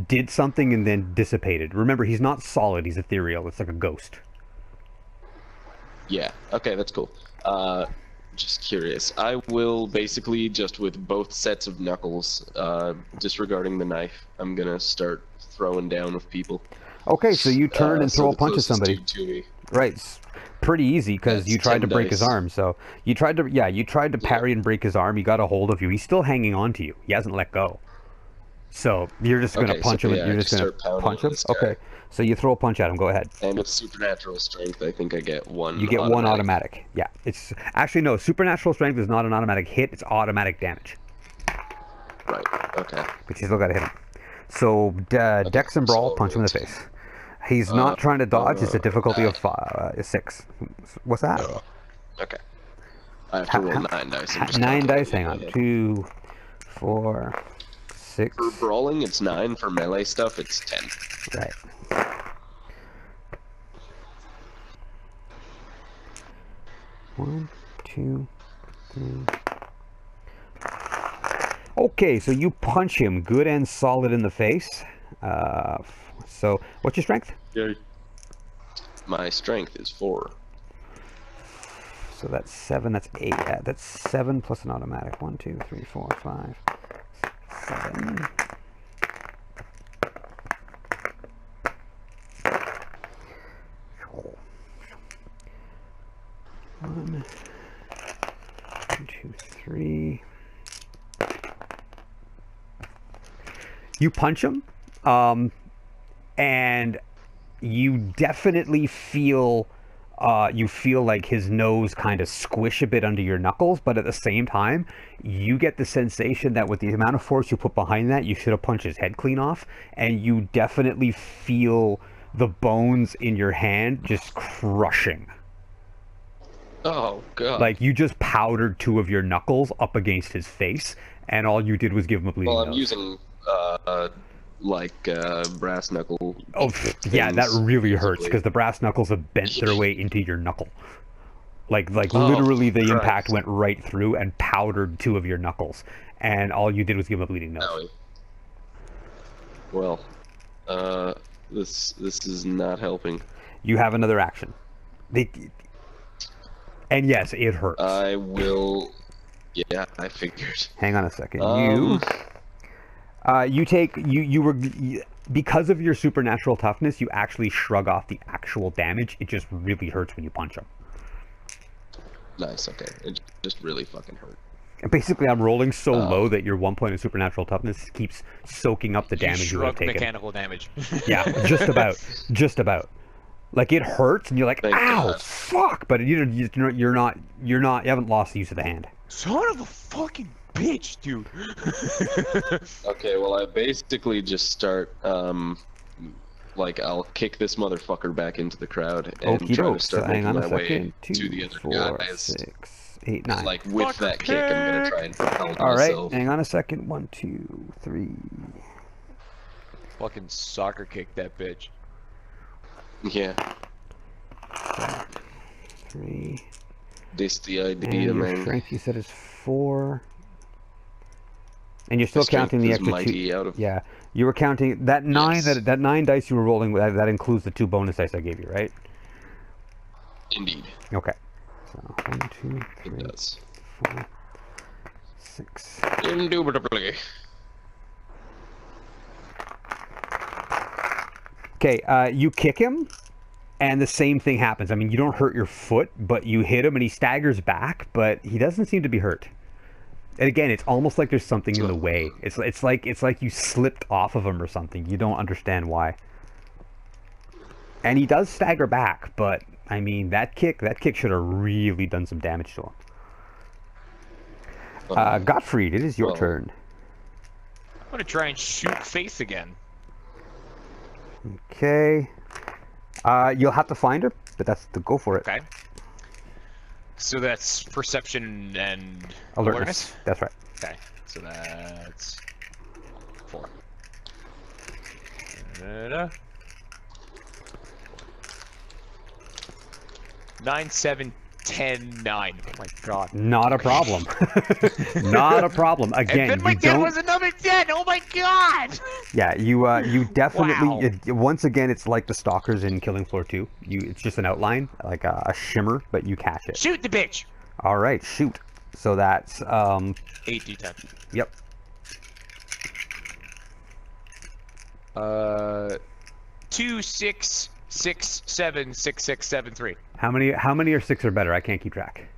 S1: did something, and then dissipated. Remember, he's not solid, he's ethereal. It's like a ghost.
S3: Yeah, okay, that's cool. Just curious. I will basically, just with both sets of knuckles, disregarding the knife, I'm gonna start throwing down with people.
S1: Okay, so you turn and
S3: So
S1: throw a
S3: the
S1: punch at
S3: closest
S1: somebody.
S3: dude to me.
S1: Right. It's pretty easy because you
S3: That's
S1: tried to
S3: 10
S1: break his
S3: dice.
S1: arm. So you tried to parry and break his arm. He got a hold of you. He's still hanging on to you. He hasn't let go. So you're just gonna
S3: Okay,
S1: punch
S3: so
S1: him.
S3: yeah,
S1: You're
S3: I
S1: just
S3: just
S1: gonna
S3: start pounding
S1: punch him.
S3: this guy.
S1: Okay. So you throw a punch at him. Go ahead.
S3: And with supernatural strength, I think I get 1.
S1: You get 1 automatic. Yeah. It's actually no. Supernatural strength is not an automatic hit. It's automatic damage.
S3: Right. Okay.
S1: But you still gotta hit him. So Dex and Brawl,
S3: so
S1: punch him in the
S3: it's-
S1: face. He's not trying to dodge. It's a difficulty of 6. What's that?
S3: Okay. I have to roll 9 dice. I'm just
S1: 9
S3: calculating
S1: dice. Hang
S3: in my
S1: on.
S3: head.
S1: 2, 4, 6.
S3: For brawling, it's 9. For melee stuff, it's 10.
S1: Right. One, 2, 3. Okay, so you punch him good and solid in the face. So, what's your strength?
S3: My strength is 4.
S1: So that's 7. That's 8. That's 7 plus an automatic. 1, 2, 3, 4, 5, 7. One, 2, 3. You punch him, and you definitely feel like his nose kind of squish a bit under your knuckles, but at the same time, you get the sensation that with the amount of force you put behind that, you should have punched his head clean off, and you definitely feel the bones in your hand just crushing.
S3: Oh god.
S1: Like, you just powdered 2 of your knuckles up against his face, and all you did was give him a bleeding
S3: Well, I'm
S1: nose.
S3: using brass knuckle.
S1: Oh, yeah, that
S3: things,
S1: really hurts,
S3: presumably.
S1: because the brass knuckles have bent their way into your knuckle. Like
S3: Oh,
S1: literally the
S3: Christ.
S1: impact went right through and powdered 2 of your knuckles, and all you did was give him a bleeding nose.
S3: Owie. Well, this is not helping.
S1: You have another action. And yes, it hurts.
S3: I will. Yeah, I figured.
S1: Hang on a second. Because of your supernatural toughness, you actually shrug off the actual damage. It just really hurts when you punch him.
S3: Nice. Okay, it just really fucking hurt.
S1: And basically, I'm rolling so low that your 1 point of supernatural toughness keeps soaking up the damage you have
S2: shrug
S1: taken.
S2: mechanical damage.
S1: Yeah, just about. Just about. Like, it hurts, and you're like,
S3: Thank
S1: ow,
S3: God.
S1: fuck! But you haven't lost the use of the hand.
S2: Son of a fucking bitch, dude.
S3: Okay, well, I basically just start, like, I'll kick this motherfucker back into the crowd and
S1: Okie
S3: try to
S1: doke.
S3: start
S1: So hang
S3: making
S1: on a
S3: my way
S1: second.
S3: to
S1: 2,
S3: the other
S1: 4,
S3: guys.
S1: 6, 8, 9.
S3: Like, with
S2: Fucker
S3: that kick, I'm gonna
S2: kick.
S3: try and propel
S1: All right,
S3: myself.
S1: hang on a second. 1, 2, 3.
S2: Fucking soccer kick that bitch.
S3: Yeah,
S1: 3.
S3: this the
S1: And
S3: idea,
S1: your
S3: man.
S1: strength, you said, is 4. And you're still
S3: Strength
S1: counting the
S3: is
S1: extra 2.
S3: mighty out of.
S1: Yeah, you were counting that 9.
S3: Yes.
S1: That 9 dice you were rolling. That includes the 2 bonus dice I gave you, right?
S3: Indeed,
S1: Okay. So 1, 2,
S3: it
S1: 3,
S3: does.
S1: 4, 6.
S3: Indubitably.
S1: Okay, you kick him, and the same thing happens. I mean, you don't hurt your foot, but you hit him, and he staggers back, but he doesn't seem to be hurt. And again, it's almost like there's something in the way. It's like you slipped off of him or something. You don't understand why. And he does stagger back, but I mean, that kick should have really done some damage to him. Gottfried, it is your turn.
S2: I'm gonna try and shoot face again.
S1: Okay. You'll have to find her, but go for it.
S2: Okay. So that's perception and
S1: Alertness. That's right.
S2: Okay. So that's 4. Da-da-da. 9, 7, 10, 9. Oh my god.
S1: Not a problem. Not a problem. Again,
S2: And then my
S1: you
S2: 10
S1: don't.
S2: was another 10. Oh my god.
S1: Yeah, you definitely.
S2: Wow.
S1: Once again, it's like the stalkers in Killing Floor 2. It's just an outline, like a shimmer, but you catch it.
S2: Shoot the bitch.
S1: All right, shoot. So that's
S2: 8d10.
S1: Yep.
S2: 2, 6, 6, 7, 6, 6, 7, 3.
S1: How many are 6 or better? I can't keep track.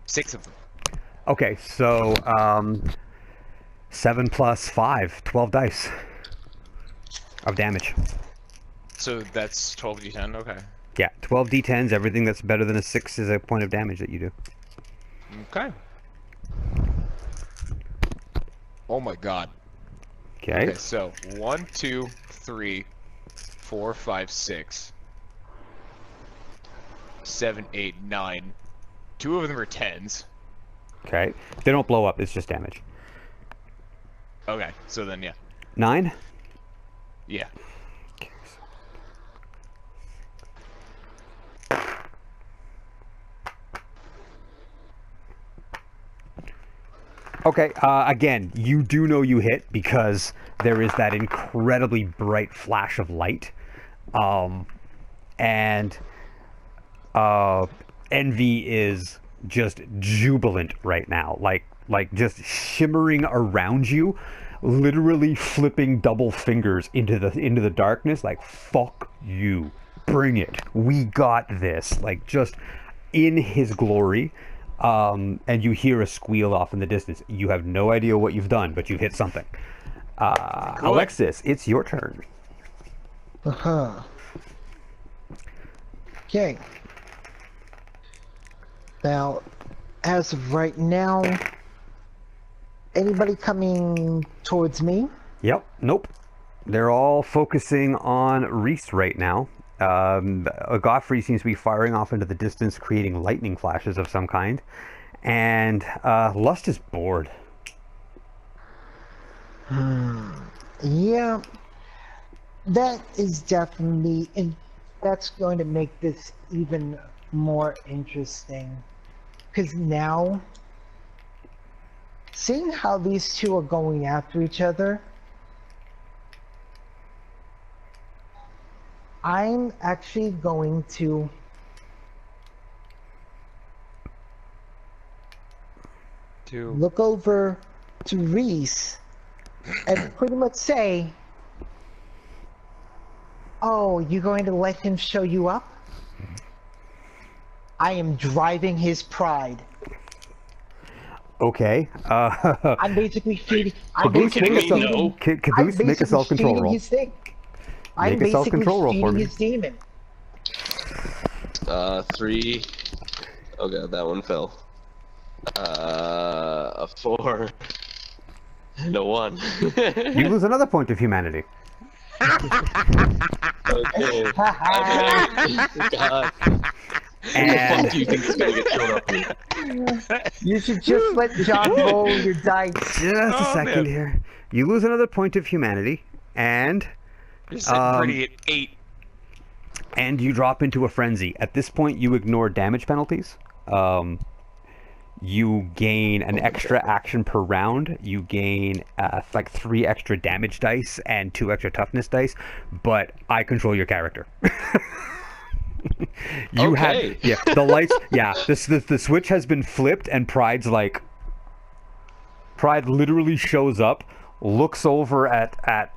S2: 6 of them.
S1: Okay, so 7 plus 5, 12 dice of damage.
S2: So that's 12d10. Okay.
S1: Yeah, 12 d10s. Everything that's better than a 6 is a point of damage that you do.
S2: Okay. Oh my god.
S1: Okay.
S2: Okay, so 1, 2, 3, 4, 5, 6, 7, 8, 9. 2 of them are 10s.
S1: Okay. They don't blow up. It's just damage.
S2: Okay, so then yeah.
S1: 9?
S2: Yeah.
S1: Okay, again, you do know you hit because there is that incredibly bright flash of light. And Envy is just jubilant right now. Like just shimmering around you, literally flipping double fingers into the darkness, like, fuck you. Bring it. We got this. Like, just in his glory. And you hear a squeal off in the distance. You have no idea what you've done, but you've hit something. Alexis, it's your turn.
S4: Uh-huh. Okay. Now, as of right now, anybody coming towards me?
S1: Yep. Nope. They're all focusing on Rhys right now. Gottfried seems to be firing off into the distance, creating lightning flashes of some kind. And Lust is bored.
S4: Yeah, that is definitely, and that's going to make this even more interesting. Because now, seeing how these two are going after each other, I'm actually going to look over to Rhys and pretty much say, "Oh, you're going to let him show you up? I am driving his pride."
S1: Okay.
S4: I'm basically feeding. I'm
S1: Caboose,
S4: basically
S1: make a
S4: feeding.
S1: Caboose, make a self-control roll.
S4: His thing. I'm
S1: Make a
S4: basically
S1: self-control roll for
S4: feeding
S1: me.
S4: his demon.
S3: 3. Oh god, that one fell. A 4. And a 1.
S1: You lose another point of humanity.
S3: Okay. God.
S1: And
S3: What the fuck do you think is gonna get thrown up here?
S4: You should just let John roll your dice.
S1: just a second
S2: man.
S1: here. You lose another point of humanity, and
S2: You're sitting pretty at 8.
S1: and you drop into a frenzy. At this point, you ignore damage penalties. You gain an extra action per round. You gain like 3 extra damage dice and 2 extra toughness dice. But I control your character. You
S3: Okay.
S1: have the lights. Yeah, the switch has been flipped, and Pride literally shows up, looks over at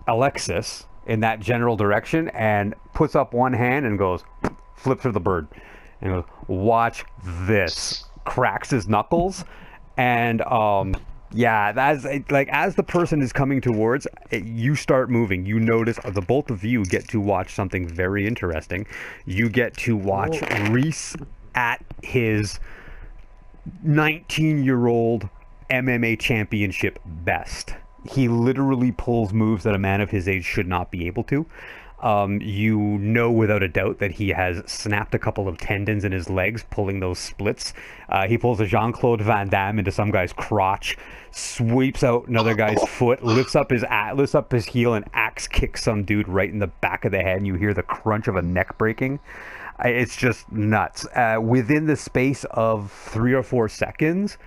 S1: Alexis in that general direction, and puts up one hand and goes, flips her the bird, and goes, "Watch this." Cracks his knuckles, and yeah, that's like as the person is coming towards, you start moving. You notice the both of you get to watch something very interesting. You get to watch Rhys at his 19-year-old MMA championship best. He literally pulls moves that a man of his age should not be able to. You know without a doubt that he has snapped a couple of tendons in his legs, pulling those splits. He pulls a Jean-Claude Van Damme into some guy's crotch, sweeps out another guy's foot, lifts up his heel, and axe kicks some dude right in the back of the head, and you hear the crunch of a neck breaking. It's just nuts. Within the space of 3 or 4 seconds,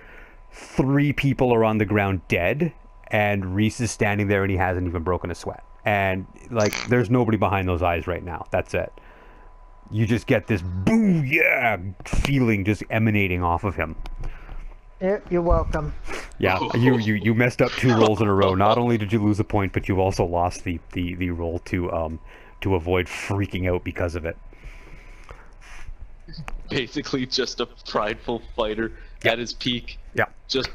S1: 3 people are on the ground dead, and Rhys is standing there and he hasn't even broken a sweat. And like, there's nobody behind those eyes right now. That's it. You just get this boo yeah feeling just emanating off of him.
S4: You're welcome.
S1: Yeah, you messed up 2 rolls in a row. Not only did you lose a point, but you also lost the roll to avoid freaking out because of it.
S3: Basically just a prideful fighter at his peak.
S1: Yeah.
S3: Just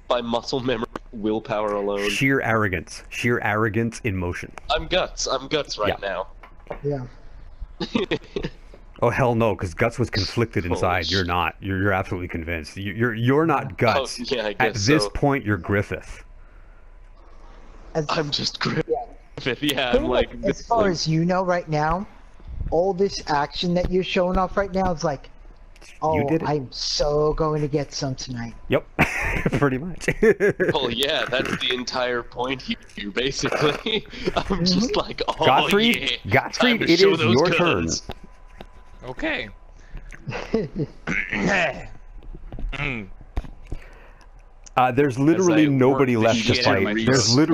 S3: by muscle memory, willpower alone.
S1: Sheer arrogance in motion.
S3: I'm guts right now.
S4: Yeah.
S1: Oh hell no, because Guts was conflicted inside.
S3: Holy
S1: You're not. You're absolutely convinced. You're not Guts.
S3: Oh, yeah, I
S1: At
S3: guess
S1: this
S3: so.
S1: point, you're Griffith.
S3: I'm just Griffith. Yeah,
S4: Pretty
S3: I'm like.
S4: much,
S3: this
S4: as far
S3: like-
S4: as you know right now, all this action that you're showing off right now is like, oh,
S1: did it.
S4: I'm so going to get some tonight.
S1: Yep, pretty much.
S3: Well, yeah, that's the entire point here, basically. I'm just like, oh
S1: Gottfried,
S3: yeah.
S1: Gottfried,
S3: time to
S1: it
S3: show
S1: is
S3: those
S1: your
S3: guns.
S2: Okay.
S1: There's literally
S3: I
S1: nobody
S3: work the
S1: left to
S3: shit
S2: out of
S1: fight.
S2: my
S1: There's
S2: throat,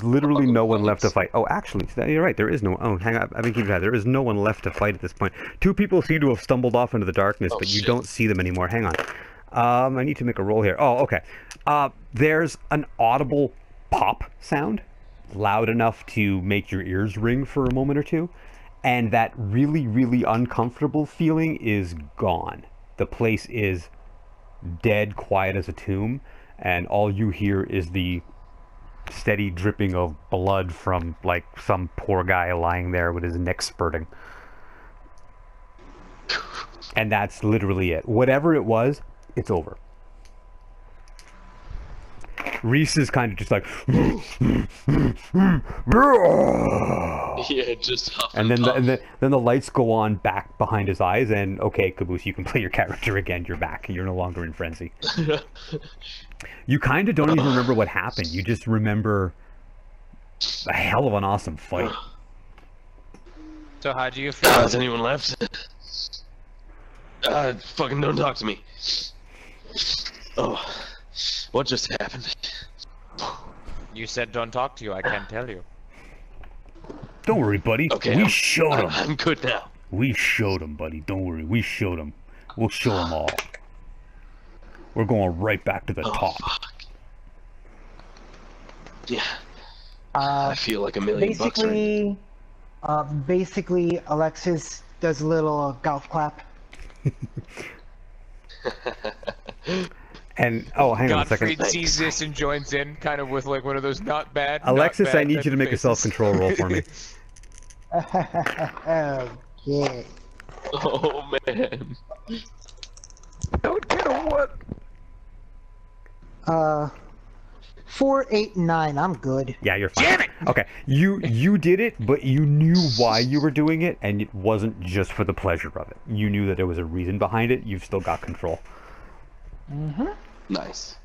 S1: literally no one left to
S3: bullets.
S1: fight. Oh, actually, you're right. There is no. Oh, hang on. I've been keeping track. There is no one left to fight at this point. 2 people seem to have stumbled off into the darkness,
S3: Oh,
S1: but you
S3: shit.
S1: don't see them anymore. Hang on. I need to make a roll here. Oh, okay. There's an audible pop sound, loud enough to make your ears ring for a moment or two, and that really, really uncomfortable feeling is gone. The place is dead quiet as a tomb, and all you hear is the steady dripping of blood from like some poor guy lying there with his neck spurting. And that's literally it. Whatever it was, it's over. Rhys is kind of just like,
S3: Yeah, just huff
S1: and
S3: and
S1: then
S3: puff.
S1: then the lights go on back behind his eyes, and okay, Caboose, you can play your character again. You're back. You're no longer in frenzy. You kind of don't even remember what happened. You just remember a hell of an awesome fight.
S2: So how do you feel?
S3: Has anyone left? Fucking don't talk to me. Oh, what just happened?
S2: You said don't talk to you. I can't tell you.
S1: Don't worry, buddy.
S3: Okay,
S1: We showed him.
S3: I'm good now.
S1: We showed him, buddy. Don't worry. We showed him. We'll show them all. We're going right back to the top.
S3: Fuck. Yeah, I feel like $1 million bucks right now.
S4: Basically, Alexis does a little golf clap.
S1: And oh, hang on a second.
S2: Gottfried sees this and joins in, kind of with like one of those not bad.
S1: Alexis,
S2: not bad
S1: I need you to make a
S2: faces.
S1: self-control roll for me.
S4: Okay.
S3: Oh man.
S2: Don't get a what?
S4: 4, 8, 9. I'm good.
S1: Yeah, you're fine.
S2: Damn it!
S1: Okay, you did it, but you knew why you were doing it, and it wasn't just for the pleasure of it. You knew that there was a reason behind it. You've still got control.
S4: Mm-hmm.
S3: Nice.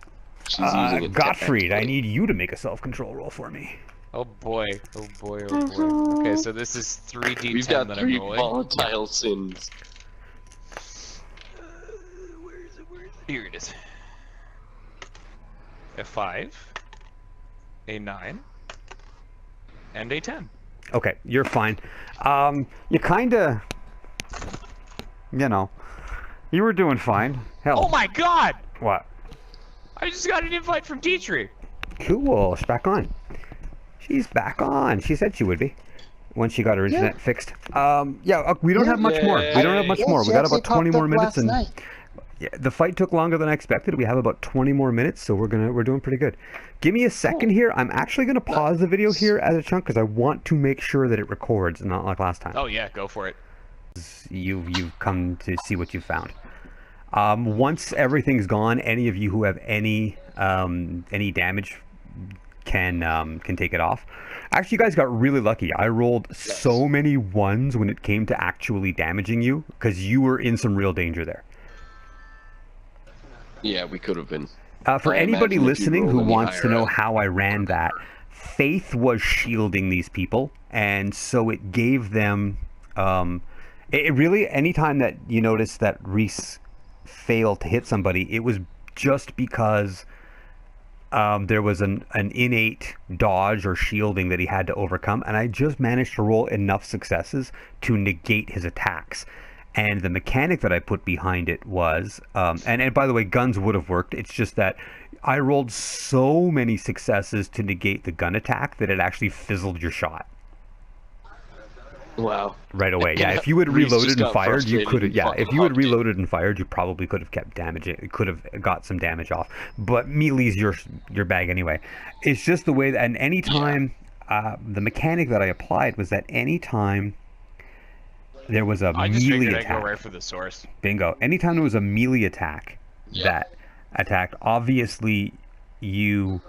S3: She's using it.
S1: Gottfried, I
S3: tactically.
S1: need you to make a self-control roll for me.
S2: Oh boy, oh boy, oh boy. Okay, so this is 3d10
S3: We've got
S2: that
S3: 3
S2: I'm rolling.
S3: volatile sins.
S2: Where is it? Here it is. A 5, a 9, and a 10.
S1: Okay, you're fine. You kind of, you were doing fine. Hell.
S2: Oh my god!
S1: What?
S2: I just got an invite from Dietrich.
S1: Cool. She's back on. She's back on. She said she would be once she got her internet fixed. We don't have much more. We don't have much more. We got about 20 more minutes, and yeah, the fight took longer than I expected. We have about 20 more minutes, so we're doing pretty good. Give me a second here. I'm actually gonna pause the video here as a chunk because I want to make sure that it records, not like last time.
S2: Oh yeah, go for it.
S1: You've come to see what you found. Once everything's gone, any of you who have any damage can take it off. Actually, you guys got really lucky. I rolled so many ones when it came to actually damaging you because you were in some real danger there.
S3: Yeah, we could have been.
S1: For
S3: I
S1: anybody
S3: imagine if you
S1: listening who
S3: roll any
S1: wants to
S3: higher
S1: know
S3: up.
S1: how I ran that, Faith was shielding these people, and so it gave them. It really, anytime that you notice that Rhys failed to hit somebody, it was just because there was an innate dodge or shielding that he had to overcome, and I just managed to roll enough successes to negate his attacks. And the mechanic that I put behind it was, and by the way, guns would have worked. It's just that I rolled so many successes to negate the gun attack that it actually fizzled your shot
S3: Wow.
S1: right away. Yeah, if you had
S3: Rhys just
S1: reloaded and
S3: got
S1: fired, you
S3: frustrated
S1: could have.
S3: and
S1: Yeah,
S3: fucking
S1: if you had
S3: hugged it.
S1: reloaded and fired, you probably could have kept damaging. It could have got some damage off. But melee's your bag anyway. It's just the way that, and anytime the mechanic that I applied was that anytime there was a
S2: I just
S1: melee
S2: figured I'd
S1: attack.
S2: go right for the source.
S1: Bingo. Anytime there was a melee attack that attacked, obviously you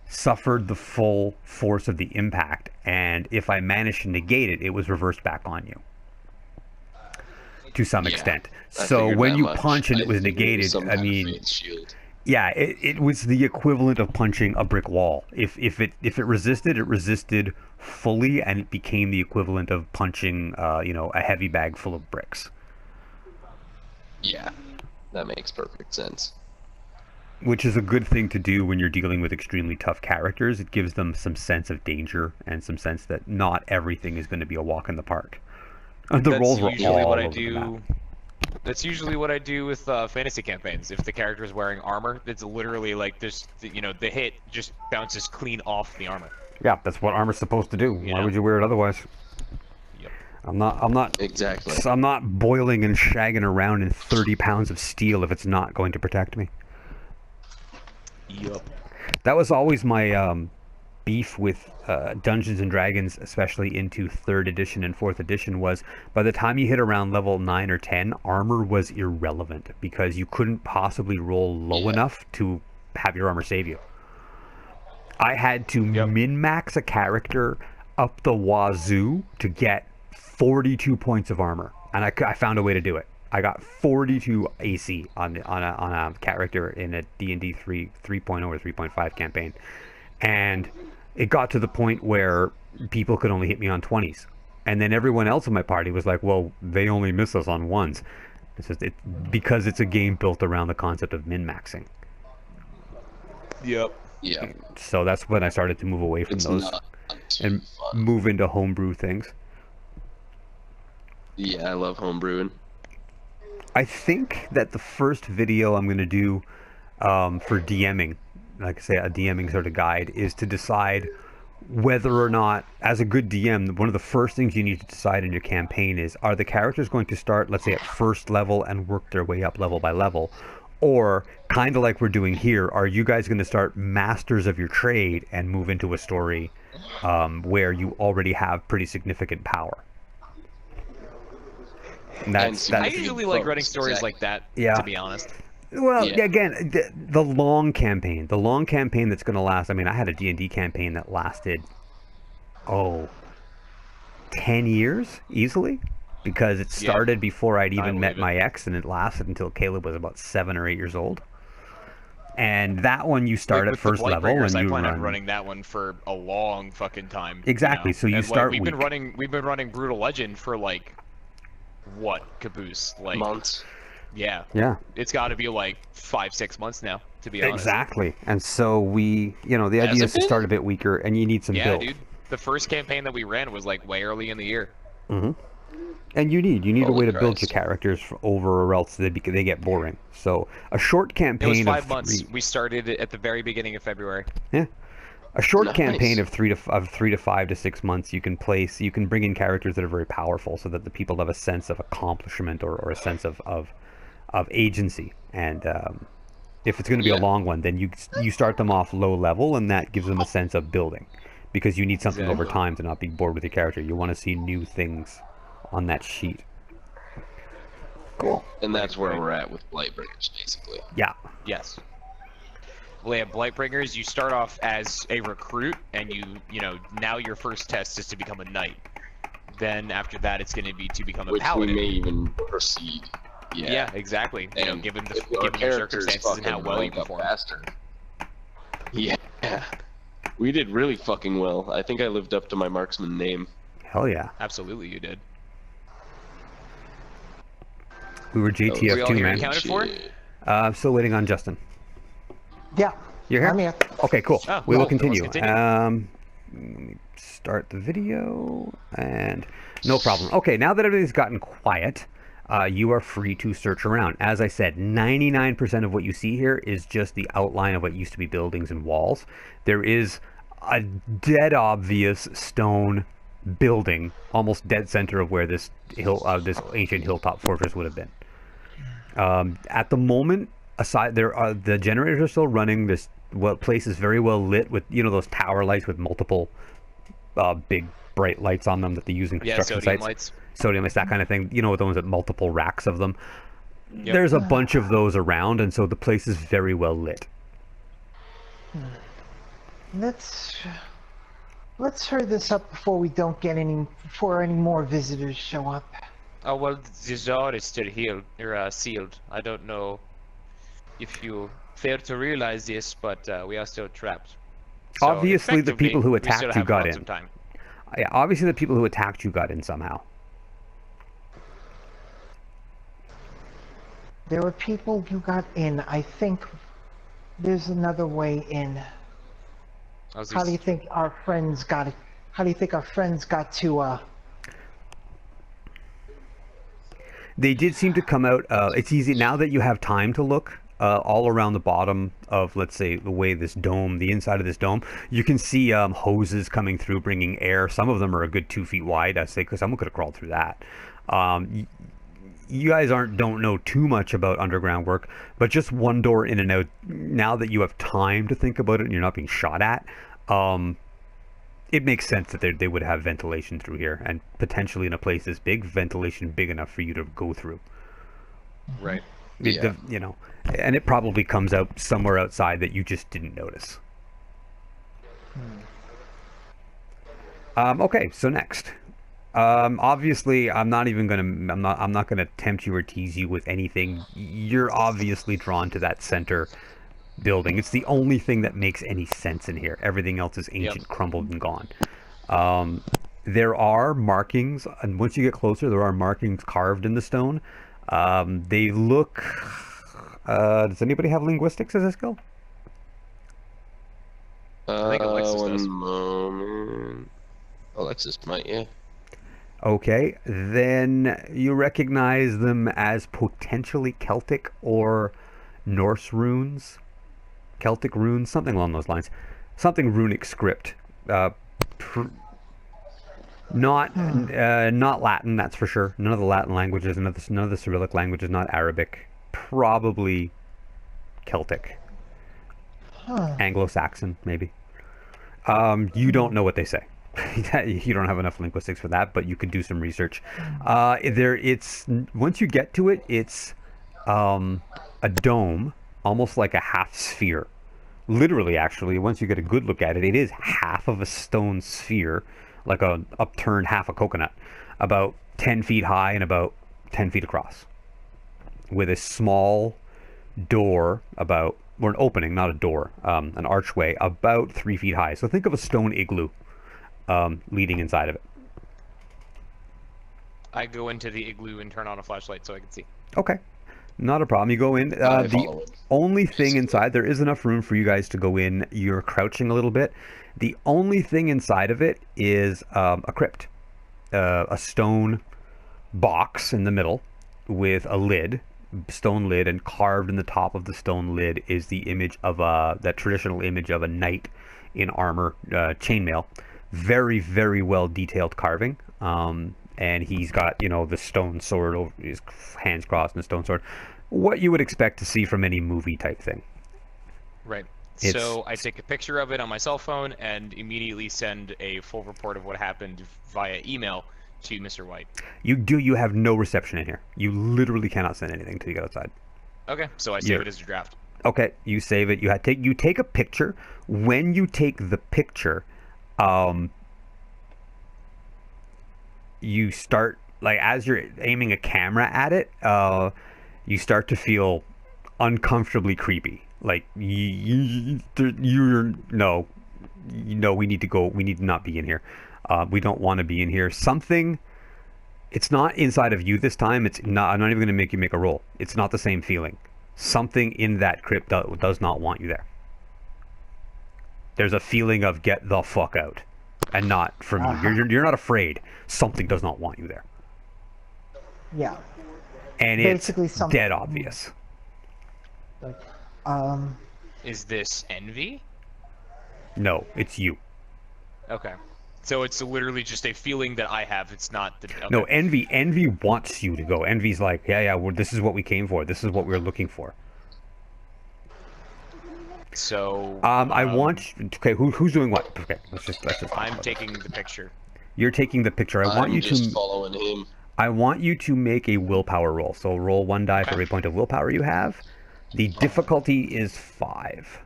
S1: suffered the full force of the impact, and if I managed to negate it, it was reversed back on you to some
S3: Yeah,
S1: extent.
S3: I
S1: So
S3: figured
S1: when
S3: that
S1: you
S3: much.
S1: punch and it was
S3: figured
S1: negated,
S3: some
S1: I
S3: kind of
S1: mean,
S3: faith shield.
S1: yeah, it was the equivalent of punching a brick wall. If it resisted, it resisted fully, and it became the equivalent of punching a heavy bag full of bricks.
S3: Yeah, that makes perfect sense.
S1: Which is a good thing to do when you're dealing with extremely tough characters. It gives them some sense of danger and some sense that not everything is going to be a walk in the park. The rolls were
S2: usually
S1: all
S2: what I
S1: over the map.
S2: do. That's usually what I do with fantasy campaigns. If the character is wearing armor, it's literally like this. The hit just bounces clean off the armor.
S1: Yeah, that's what armor's supposed to do. Why
S2: Yeah.
S1: would you wear it otherwise?
S2: Yep.
S1: I'm not
S3: Exactly.
S1: I'm not boiling and shagging around in 30 pounds of steel if it's not going to protect me.
S2: Yup.
S1: That was always my beef with Dungeons and Dragons, especially into 3rd edition and 4th edition, was by the time you hit around level 9 or 10, armor was irrelevant because you couldn't possibly roll low enough to have your armor save you. I had to min-max a character up the wazoo to get 42 points of armor, and I found a way to do it. I got 42 AC on a character in a D&D 3.0 or 3.5 campaign, and it got to the point where people could only hit me on 20s, and then everyone else in my party was like, "Well, they only miss us on 1s." It's just because it's a game built around the concept of min-maxing.
S2: Yep.
S3: Yeah.
S1: So that's when I started to move away from those and move into homebrew things.
S3: Yeah, I love homebrewing.
S1: I think that the first video I'm going to do for DMing, like I say, a DMing sort of guide, is to decide whether or not, as a good DM, one of the first things you need to decide in your campaign is, are the characters going to start, let's say, at first level and work their way up level by level? Or, kind of like we're doing here, are you guys going to start masters of your trade and move into a story where you already have pretty significant power? That's
S2: I usually like running stories like that, to be honest.
S1: Well, again, the long campaign that's going to last. I mean, I had a D&D campaign that lasted, 10 years easily, because it started before I'd even met my ex, and it lasted until Caleb was about 7 or 8 years old. And that one you start at first level, and you
S2: I plan on running that one for a long fucking time.
S1: Exactly. So you start.
S2: We've been running Brutal Legend for like what, Caboose? Like
S3: months.
S2: Yeah.
S1: Yeah.
S2: It's got to be like 5-6 months now, to be honest.
S1: Exactly. And so we, the idea is to start a bit weaker, and you need some build.
S2: Yeah, dude. The first campaign that we ran was like way early in the year.
S1: Mm-hmm. And you need a way to build your characters over, or else they get boring. So a short campaign.
S2: It was 5 months. We started at the very beginning of February.
S1: Yeah. A short campaign of 3 to 5 to 6 months, you can bring in characters that are very powerful, so that the people have a sense of accomplishment or a sense of agency. And if it's going to be a long one, then you start them off low level, and that gives them a sense of building, because you need something over time to not be bored with your character. You want to see new things on that sheet. Cool.
S3: And that's where we're at with Blightbringers, basically.
S1: Yeah.
S2: Yes. Well, yeah, Blightbringers, you start off as a recruit, and now your first test is to become a knight. Then after that, it's going to be to become a paladin.
S3: We may even proceed.
S2: Yeah, exactly.
S3: And
S2: given the
S3: characters
S2: circumstances and how well you perform.
S3: Faster. Yeah. We did really fucking well. I think I lived up to my marksman name.
S1: Hell yeah.
S2: Absolutely, you did.
S1: We were JTF too, man.
S2: Accounted for?
S1: I'm still waiting on Justin.
S4: Yeah.
S1: You're here?
S4: I'm here.
S1: Okay, cool. We will continue.
S2: Let's continue.
S1: Start the video, and no problem. Okay, now that everything's gotten quiet, you are free to search around. As I said, 99% of what you see here is just the outline of what used to be buildings and walls. There is a dead obvious stone building, almost dead center of where this ancient hilltop fortress would have been. At the moment, the generators are still running. This place is very well lit with those tower lights with multiple big bright lights on them that they use in construction sites. Sodium lights, that kind of thing. The ones with multiple racks of them. Yep. There's a bunch of those around, and so the place is very well lit.
S4: Let's hurry this up before any more visitors show up.
S2: Oh well, the door is still sealed. I don't know if you fail to realize this, but we are still trapped. So
S1: obviously, the people who attacked you got in.
S2: Time.
S1: Yeah, obviously the people who attacked you got in somehow.
S4: There were people who got in. I think there's another way in. How do you think our friends got it? How do you think our friends got to?
S1: They did seem to come out. It's easy now that you have time to look all around the bottom of, let's say, the way this dome, the inside of this dome. You can see hoses coming through, bringing air. Some of them are a good 2 feet wide. I say, because someone could have crawled through that. You guys don't know too much about underground work, but just one door in and out. Now that you have time to think about it and you're not being shot at, it makes sense that they would have ventilation through here, and potentially in a place this big, ventilation big enough for you to go through.
S2: Right.
S1: And it probably comes out somewhere outside that you just didn't notice. Okay, so next. Obviously, I'm not gonna tempt you or tease you with anything. You're obviously drawn to that center building. It's the only thing that makes any sense in here. Everything else is ancient, crumbled, and gone. There are markings, and once you get closer, there are markings carved in the stone. They look... does anybody have linguistics as a skill?
S2: I think Alexis does.
S3: One moment. Alexis might, yeah.
S1: Okay, then you recognize them as potentially Celtic or Norse runes. Celtic runes, something along those lines. Something runic script. Not Latin, that's for sure. None of the Latin languages, none of the Cyrillic languages, not Arabic. Probably Celtic. Anglo-Saxon, maybe. You don't know what they say. You don't have enough linguistics for that, but you could do some research. It's once you get to it, it's a dome, almost like a half sphere. Literally, actually, once you get a good look at it, it is half of a stone sphere, like a upturned half a coconut, about 10 feet high and about 10 feet across, with a small door or an opening, not a door, an archway about 3 feet high. So think of a stone igloo leading inside of it.
S2: I go into the igloo and turn on a flashlight so I can see.
S1: Okay. Not a problem. You go in. The only thing inside, there is enough room for you guys to go in. You're crouching a little bit. The only thing inside of it is a crypt. A stone box in the middle with a lid, stone lid, and carved in the top of the stone lid is the image of that traditional image of a knight in armor, chainmail. Very, very well detailed carving. And he's got, the stone sword over his hands crossed and the stone sword. What you would expect to see from any movie type thing.
S2: Right. So I take a picture of it on my cell phone and immediately send a full report of what happened via email to Mr. White.
S1: You have no reception in here. You literally cannot send anything until you get outside.
S2: Okay, so I save it as a draft.
S1: Okay, you save it. You take a picture. When you take the picture, you start, like, as you're aiming a camera at it, you start to feel uncomfortably creepy. Like, we need to go. We need to not be in here. We don't want to be in here. Something, it's not inside of you this time. I'm not even going to make you make a roll. It's not the same feeling. Something in that crypt does not want you there. There's a feeling of get the fuck out. And not from you. You're not afraid. Something does not want you there.
S4: Yeah.
S1: And basically it's dead obvious.
S4: Like,
S2: is this envy?
S1: No, it's you.
S2: Okay. So it's literally just a feeling that I have. It's not the... Okay.
S1: No, envy wants you to go. Envy's like, yeah, this is what we came for. This is what we were looking for.
S2: So
S1: I want. Okay, who's doing what? Okay, let's just.
S2: I'm taking the picture.
S1: You're taking the picture.
S3: I'm just following him.
S1: I want you to make a willpower roll. So roll 1 die for every point of willpower you have. The difficulty is 5.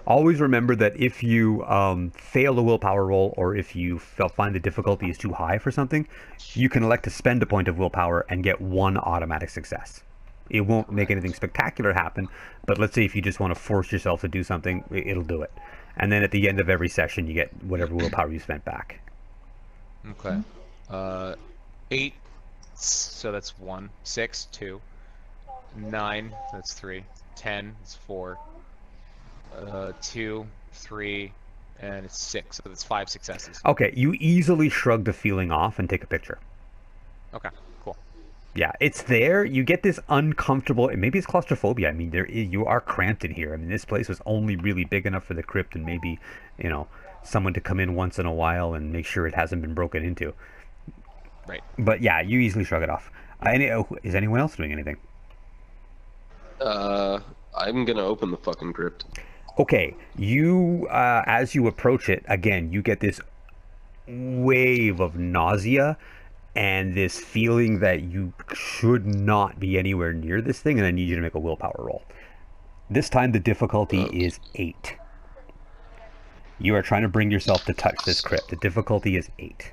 S1: Always remember that if you fail a willpower roll, or if you find the difficulty is too high for something, you can elect to spend a point of willpower and get 1 automatic success. It won't make anything spectacular happen, but let's say if you just want to force yourself to do something, it'll do it. And then at the end of every session, you get whatever willpower you spent back.
S2: Okay. 8, so that's 1. 6, 2. 9, that's 3. 10, it's 4. 2, 3, and it's 6, so that's 5 successes.
S1: Okay, you easily shrug the feeling off and take a picture.
S2: Okay, cool.
S1: Yeah, it's there. You get this uncomfortable, maybe it's claustrophobia. I mean, you are cramped in here. I mean, this place was only really big enough for the crypt and maybe, someone to come in once in a while and make sure it hasn't been broken into.
S2: Right.
S1: But yeah, you easily shrug it off. Is anyone else doing anything?
S3: I'm gonna open the fucking crypt.
S1: Okay, you, as you approach it, again, you get this wave of nausea and this feeling that you should not be anywhere near this thing, and I need you to make a willpower roll. This time the difficulty is 8. You are trying to bring yourself to touch this crypt. The difficulty is 8.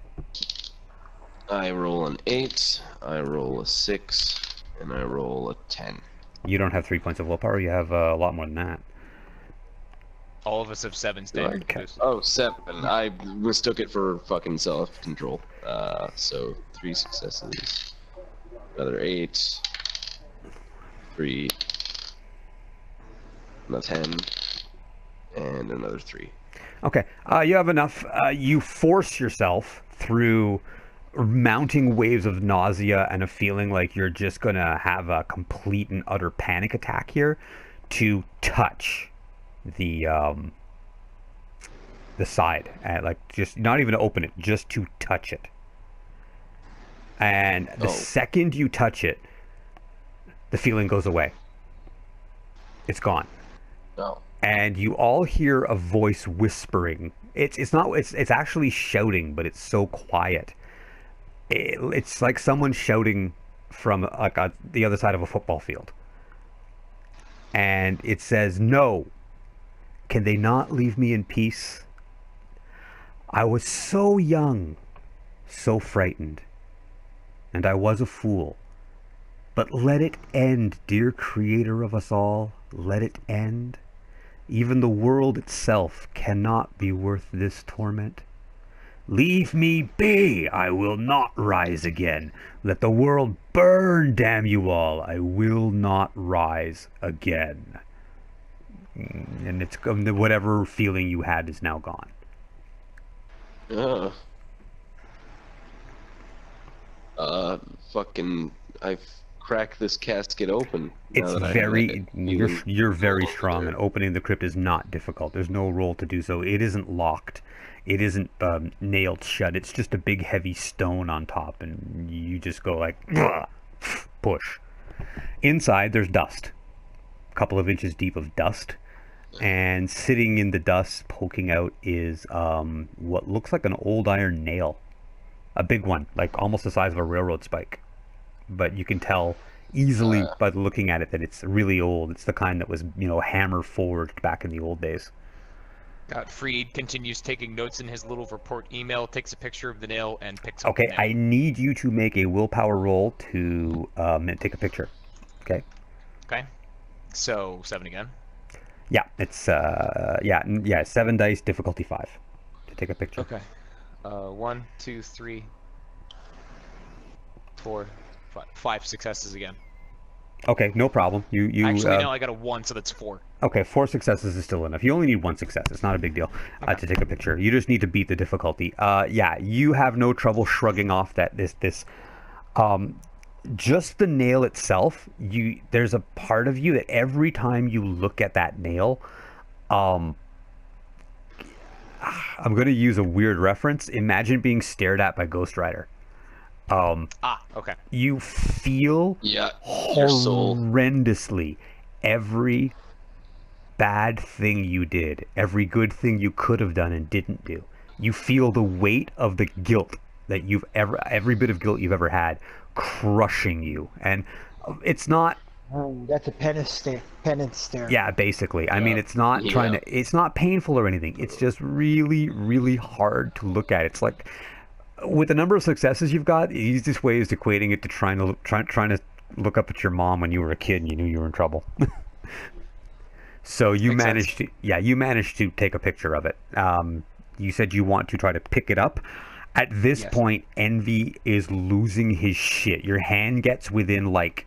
S3: I roll an 8, I roll a 6, and I roll a 10.
S1: You don't have 3 points of willpower. You have a lot more than that.
S2: All of us have 7 standard.
S1: Okay.
S3: Oh, 7. I mistook it for fucking self-control. So 3 successes. Another 8. 3. Another 10. And another 3.
S1: Okay. You have enough. You force yourself through mounting waves of nausea and a feeling like you're just going to have a complete and utter panic attack here to touch the side, and like just not even to open it, just to touch it. And the second you touch it, the feeling goes away. It's gone.
S3: No.
S1: And you all hear a voice whispering. It's actually shouting, but it's so quiet. It's like someone shouting from like the other side of a football field. And it says, "No. Can they not leave me in peace? I was so young, so frightened, and I was a fool. But let it end, dear creator of us all, let it end. Even the world itself cannot be worth this torment. Leave me be, I will not rise again. Let the world burn, damn you all, I will not rise again." And it's whatever feeling you had is now gone.
S3: Fucking, I've cracked this casket open.
S1: It's very, you're very strong, and opening the crypt is not difficult. There's no roll to do so. It isn't locked. It isn't nailed shut. It's just a big heavy stone on top, and you just go like, push. Inside, there's dust. A couple of inches deep of dust. And sitting in the dust, poking out, is what looks like an old iron nail. A big one, like almost the size of a railroad spike. But you can tell easily by looking at it that it's really old. It's the kind that was, hammer forged back in the old days.
S2: Gottfried continues taking notes in his little report email, takes a picture of the nail, and picks up
S1: Okay,
S2: the nail.
S1: I need you to make a willpower roll to take a picture. Okay?
S2: Okay. So, 7 again.
S1: Yeah, it's 7 dice, difficulty 5 to take a picture.
S2: Okay. 1, 2, 3, 4, 5 successes again.
S1: Okay, no problem. You
S2: Actually, no, I got a 1, so that's 4.
S1: Okay, 4 successes is still enough. You only need 1 success. It's not a big deal to take a picture. You just need to beat the difficulty. Yeah, you have no trouble shrugging off that just the nail itself. There's a part of you that every time you look at that nail, I'm going to use a weird reference. Imagine being stared at by Ghost Rider.
S2: Okay.
S1: You feel horrendously every bad thing you did, every good thing you could have done and didn't do. You feel the weight of the guilt that every bit of guilt you've ever had crushing you. And it's not...
S4: That's a penance stare.
S1: Yeah, basically. I mean, it's not it's not painful or anything. It's just really, really hard to look at. It's like, with the number of successes you've got, the easiest way is equating it to trying to look up at your mom when you were a kid and you knew you were in trouble. So you managed to take a picture of it. You said you want to try to pick it up. At this point, Envy is losing his shit. Your hand gets within like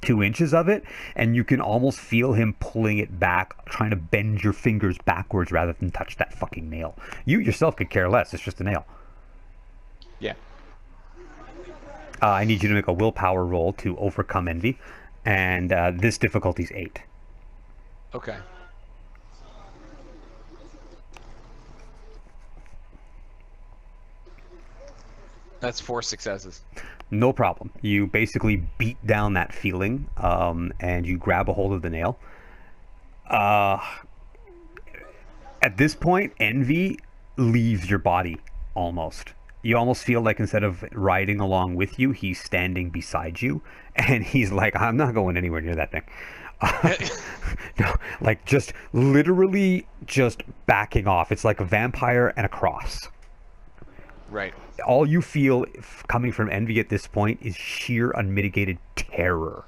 S1: 2 inches of it, and you can almost feel him pulling it back, trying to bend your fingers backwards rather than touch that fucking nail. You yourself could care less. It's just a nail.
S2: Yeah.
S1: I need you to make a willpower roll to overcome Envy, and this difficulty's 8.
S2: Okay. That's 4 successes.
S1: No problem. You basically beat down that feeling, and you grab a hold of the nail. At this point, Envy leaves your body, almost. You almost feel like instead of riding along with you, he's standing beside you, and he's like, "I'm not going anywhere near that thing." No, like just literally just backing off. It's like a vampire and a cross.
S2: Right.
S1: All you feel coming from Envy at this point is sheer unmitigated terror.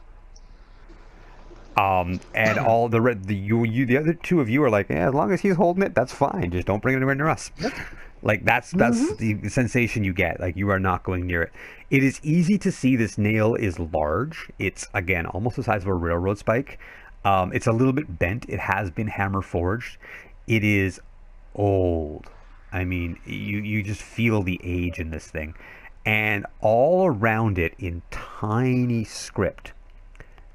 S1: And all the other two of you are like, yeah, as long as he's holding it, that's fine. Just don't bring it anywhere near us. Like that's the sensation you get. Like you are not going near it. It is easy to see this nail is large. It's again almost the size of a railroad spike. It's a little bit bent. It has been hammer forged. It is old. I mean, you just feel the age in this thing, and all around it in tiny script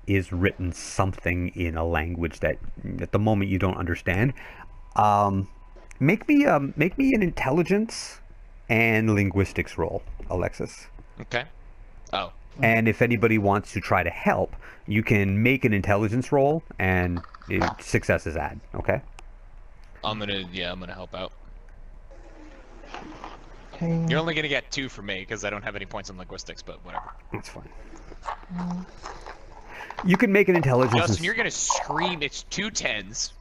S1: is written something in a language that at the moment you don't understand. Make me an intelligence and linguistics roll, Alexis.
S2: Okay. Oh.
S1: And if anybody wants to try to help, you can make an intelligence roll and success is add. Okay.
S2: I'm gonna help out.
S4: Okay.
S2: You're only gonna get 2 from me because I don't have any points in linguistics, but whatever.
S1: That's fine. You can make an intelligence.
S2: Justin, you're gonna scream. It's 2 10s.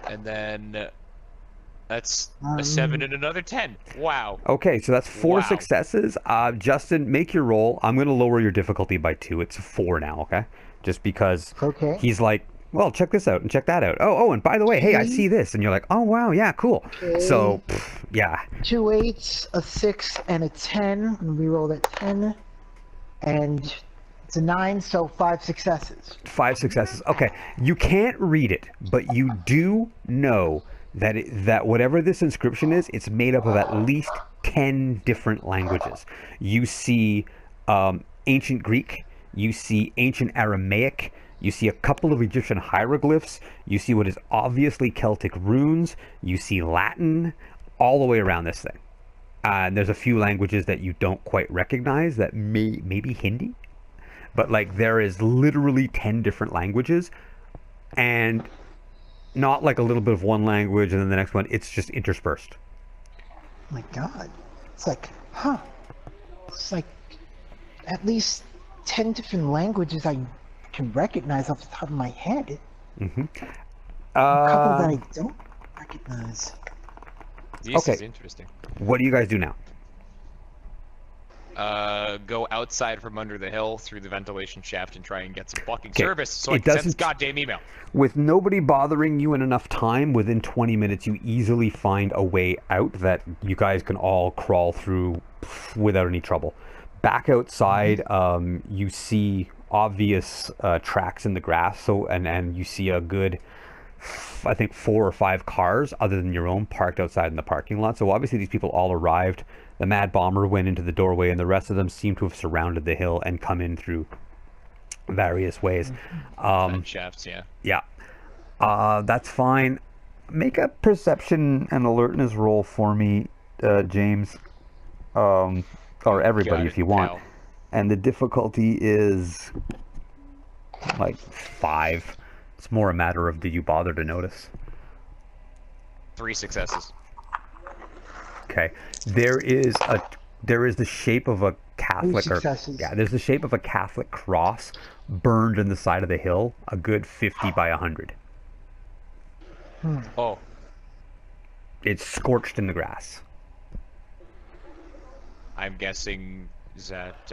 S2: And then that's a 7 and another 10. Wow.
S1: Okay, so that's 4
S2: Wow.
S1: successes. Justin, make your roll. I'm going to lower your difficulty by 2. It's 4 now, okay? Just because he's like, well, check this out and check that out. Oh, and by the way, hey, I see this. And you're like, oh, wow, yeah, cool.
S4: Okay.
S1: So, yeah.
S4: 2 8s, a 6, and a 10. And we roll that 10. And it's a 9, so 5 successes.
S1: 5 successes. Okay, you can't read it, but you do know that that whatever this inscription is, it's made up of at least 10 different languages. You see ancient Greek, you see ancient Aramaic, you see a couple of Egyptian hieroglyphs, you see what is obviously Celtic runes, you see Latin, all the way around this thing. And there's a few languages that you don't quite recognize, that maybe Hindi, but like there is literally 10 different languages, and not like a little bit of one language and then the next one. It's just interspersed.
S4: Oh my God. It's like, it's like at least 10 different languages I can recognize off the top of my head.
S1: Mm-hmm.
S4: A couple that I don't recognize.
S2: This is interesting.
S1: What do you guys do now?
S2: Go outside from under the hill through the ventilation shaft and try and get some fucking service so I can send this goddamn email.
S1: With nobody bothering you in enough time, within 20 minutes you easily find a way out that you guys can all crawl through without any trouble. Back outside, you see obvious tracks in the grass, so and you see a good, I think 4 or 5 cars other than your own parked outside in the parking lot. So obviously these people all arrived. The Mad Bomber went into the doorway, and the rest of them seem to have surrounded the hill and come in through various ways.
S2: Shafts, yeah.
S1: Yeah. That's fine. Make a perception and alertness roll for me, James. Or everybody if you want.
S2: Pal.
S1: And the difficulty is like 5. It's more a matter of did you bother to notice?
S2: 3 successes.
S1: Okay. There is the shape of a Catholic, there's the shape of a Catholic cross burned in the side of the hill, a good 50 by 100.
S2: Oh.
S1: It's scorched in the grass.
S2: I'm guessing that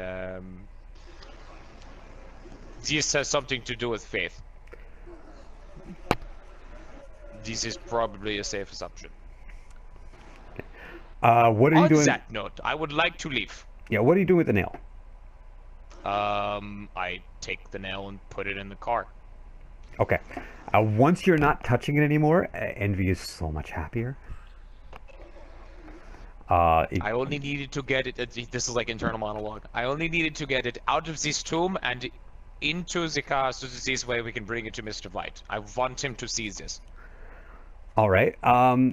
S2: this has something to do with faith. This is probably a safe assumption.
S1: What are you doing?
S2: On that note, I would like to leave.
S1: Yeah, what are you doing with the nail?
S2: I take the nail and put it in the car.
S1: Okay. Once you're not touching it anymore, Envy is so much happier.
S2: I only needed to get it. This is like internal monologue. I only needed to get it out of this tomb and into the car, so that this way we can bring it to Mr. White. I want him to see this.
S1: All right.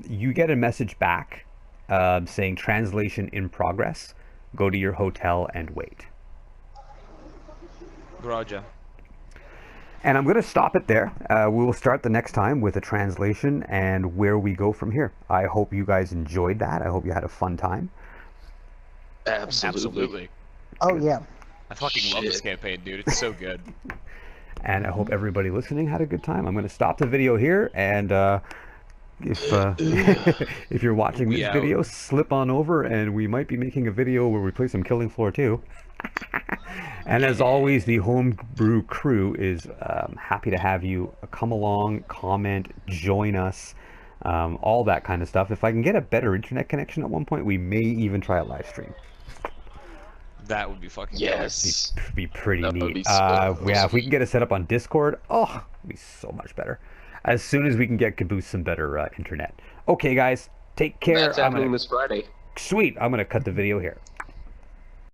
S1: You get a message back saying translation in progress. Go to your hotel and wait.
S2: Roger.
S1: And I'm going to stop it there. We will start the next time with a translation and where we go from here. I hope you guys enjoyed that. I hope you had a fun time.
S3: Absolutely.
S4: Oh, yeah.
S2: I fucking love this campaign, dude. It's so good.
S1: And I hope everybody listening had a good time. I'm going to stop the video here, and if you're watching this video, slip on over, and we might be making a video where we play some Killing Floor 2. And as always, the Home Brew crew is happy to have you come along, comment, join us, all that kind of stuff. If I can get a better internet connection at one point, we may even try a live stream.
S2: That would be fucking
S3: yes.
S1: Be pretty neat.
S3: Be so
S1: yeah, if we can get it set up on Discord, oh, it'd be so much better. As soon as we can get Caboose some better internet. Okay, guys, take care.
S3: That's happening this Friday.
S1: Sweet. I'm gonna cut the video here.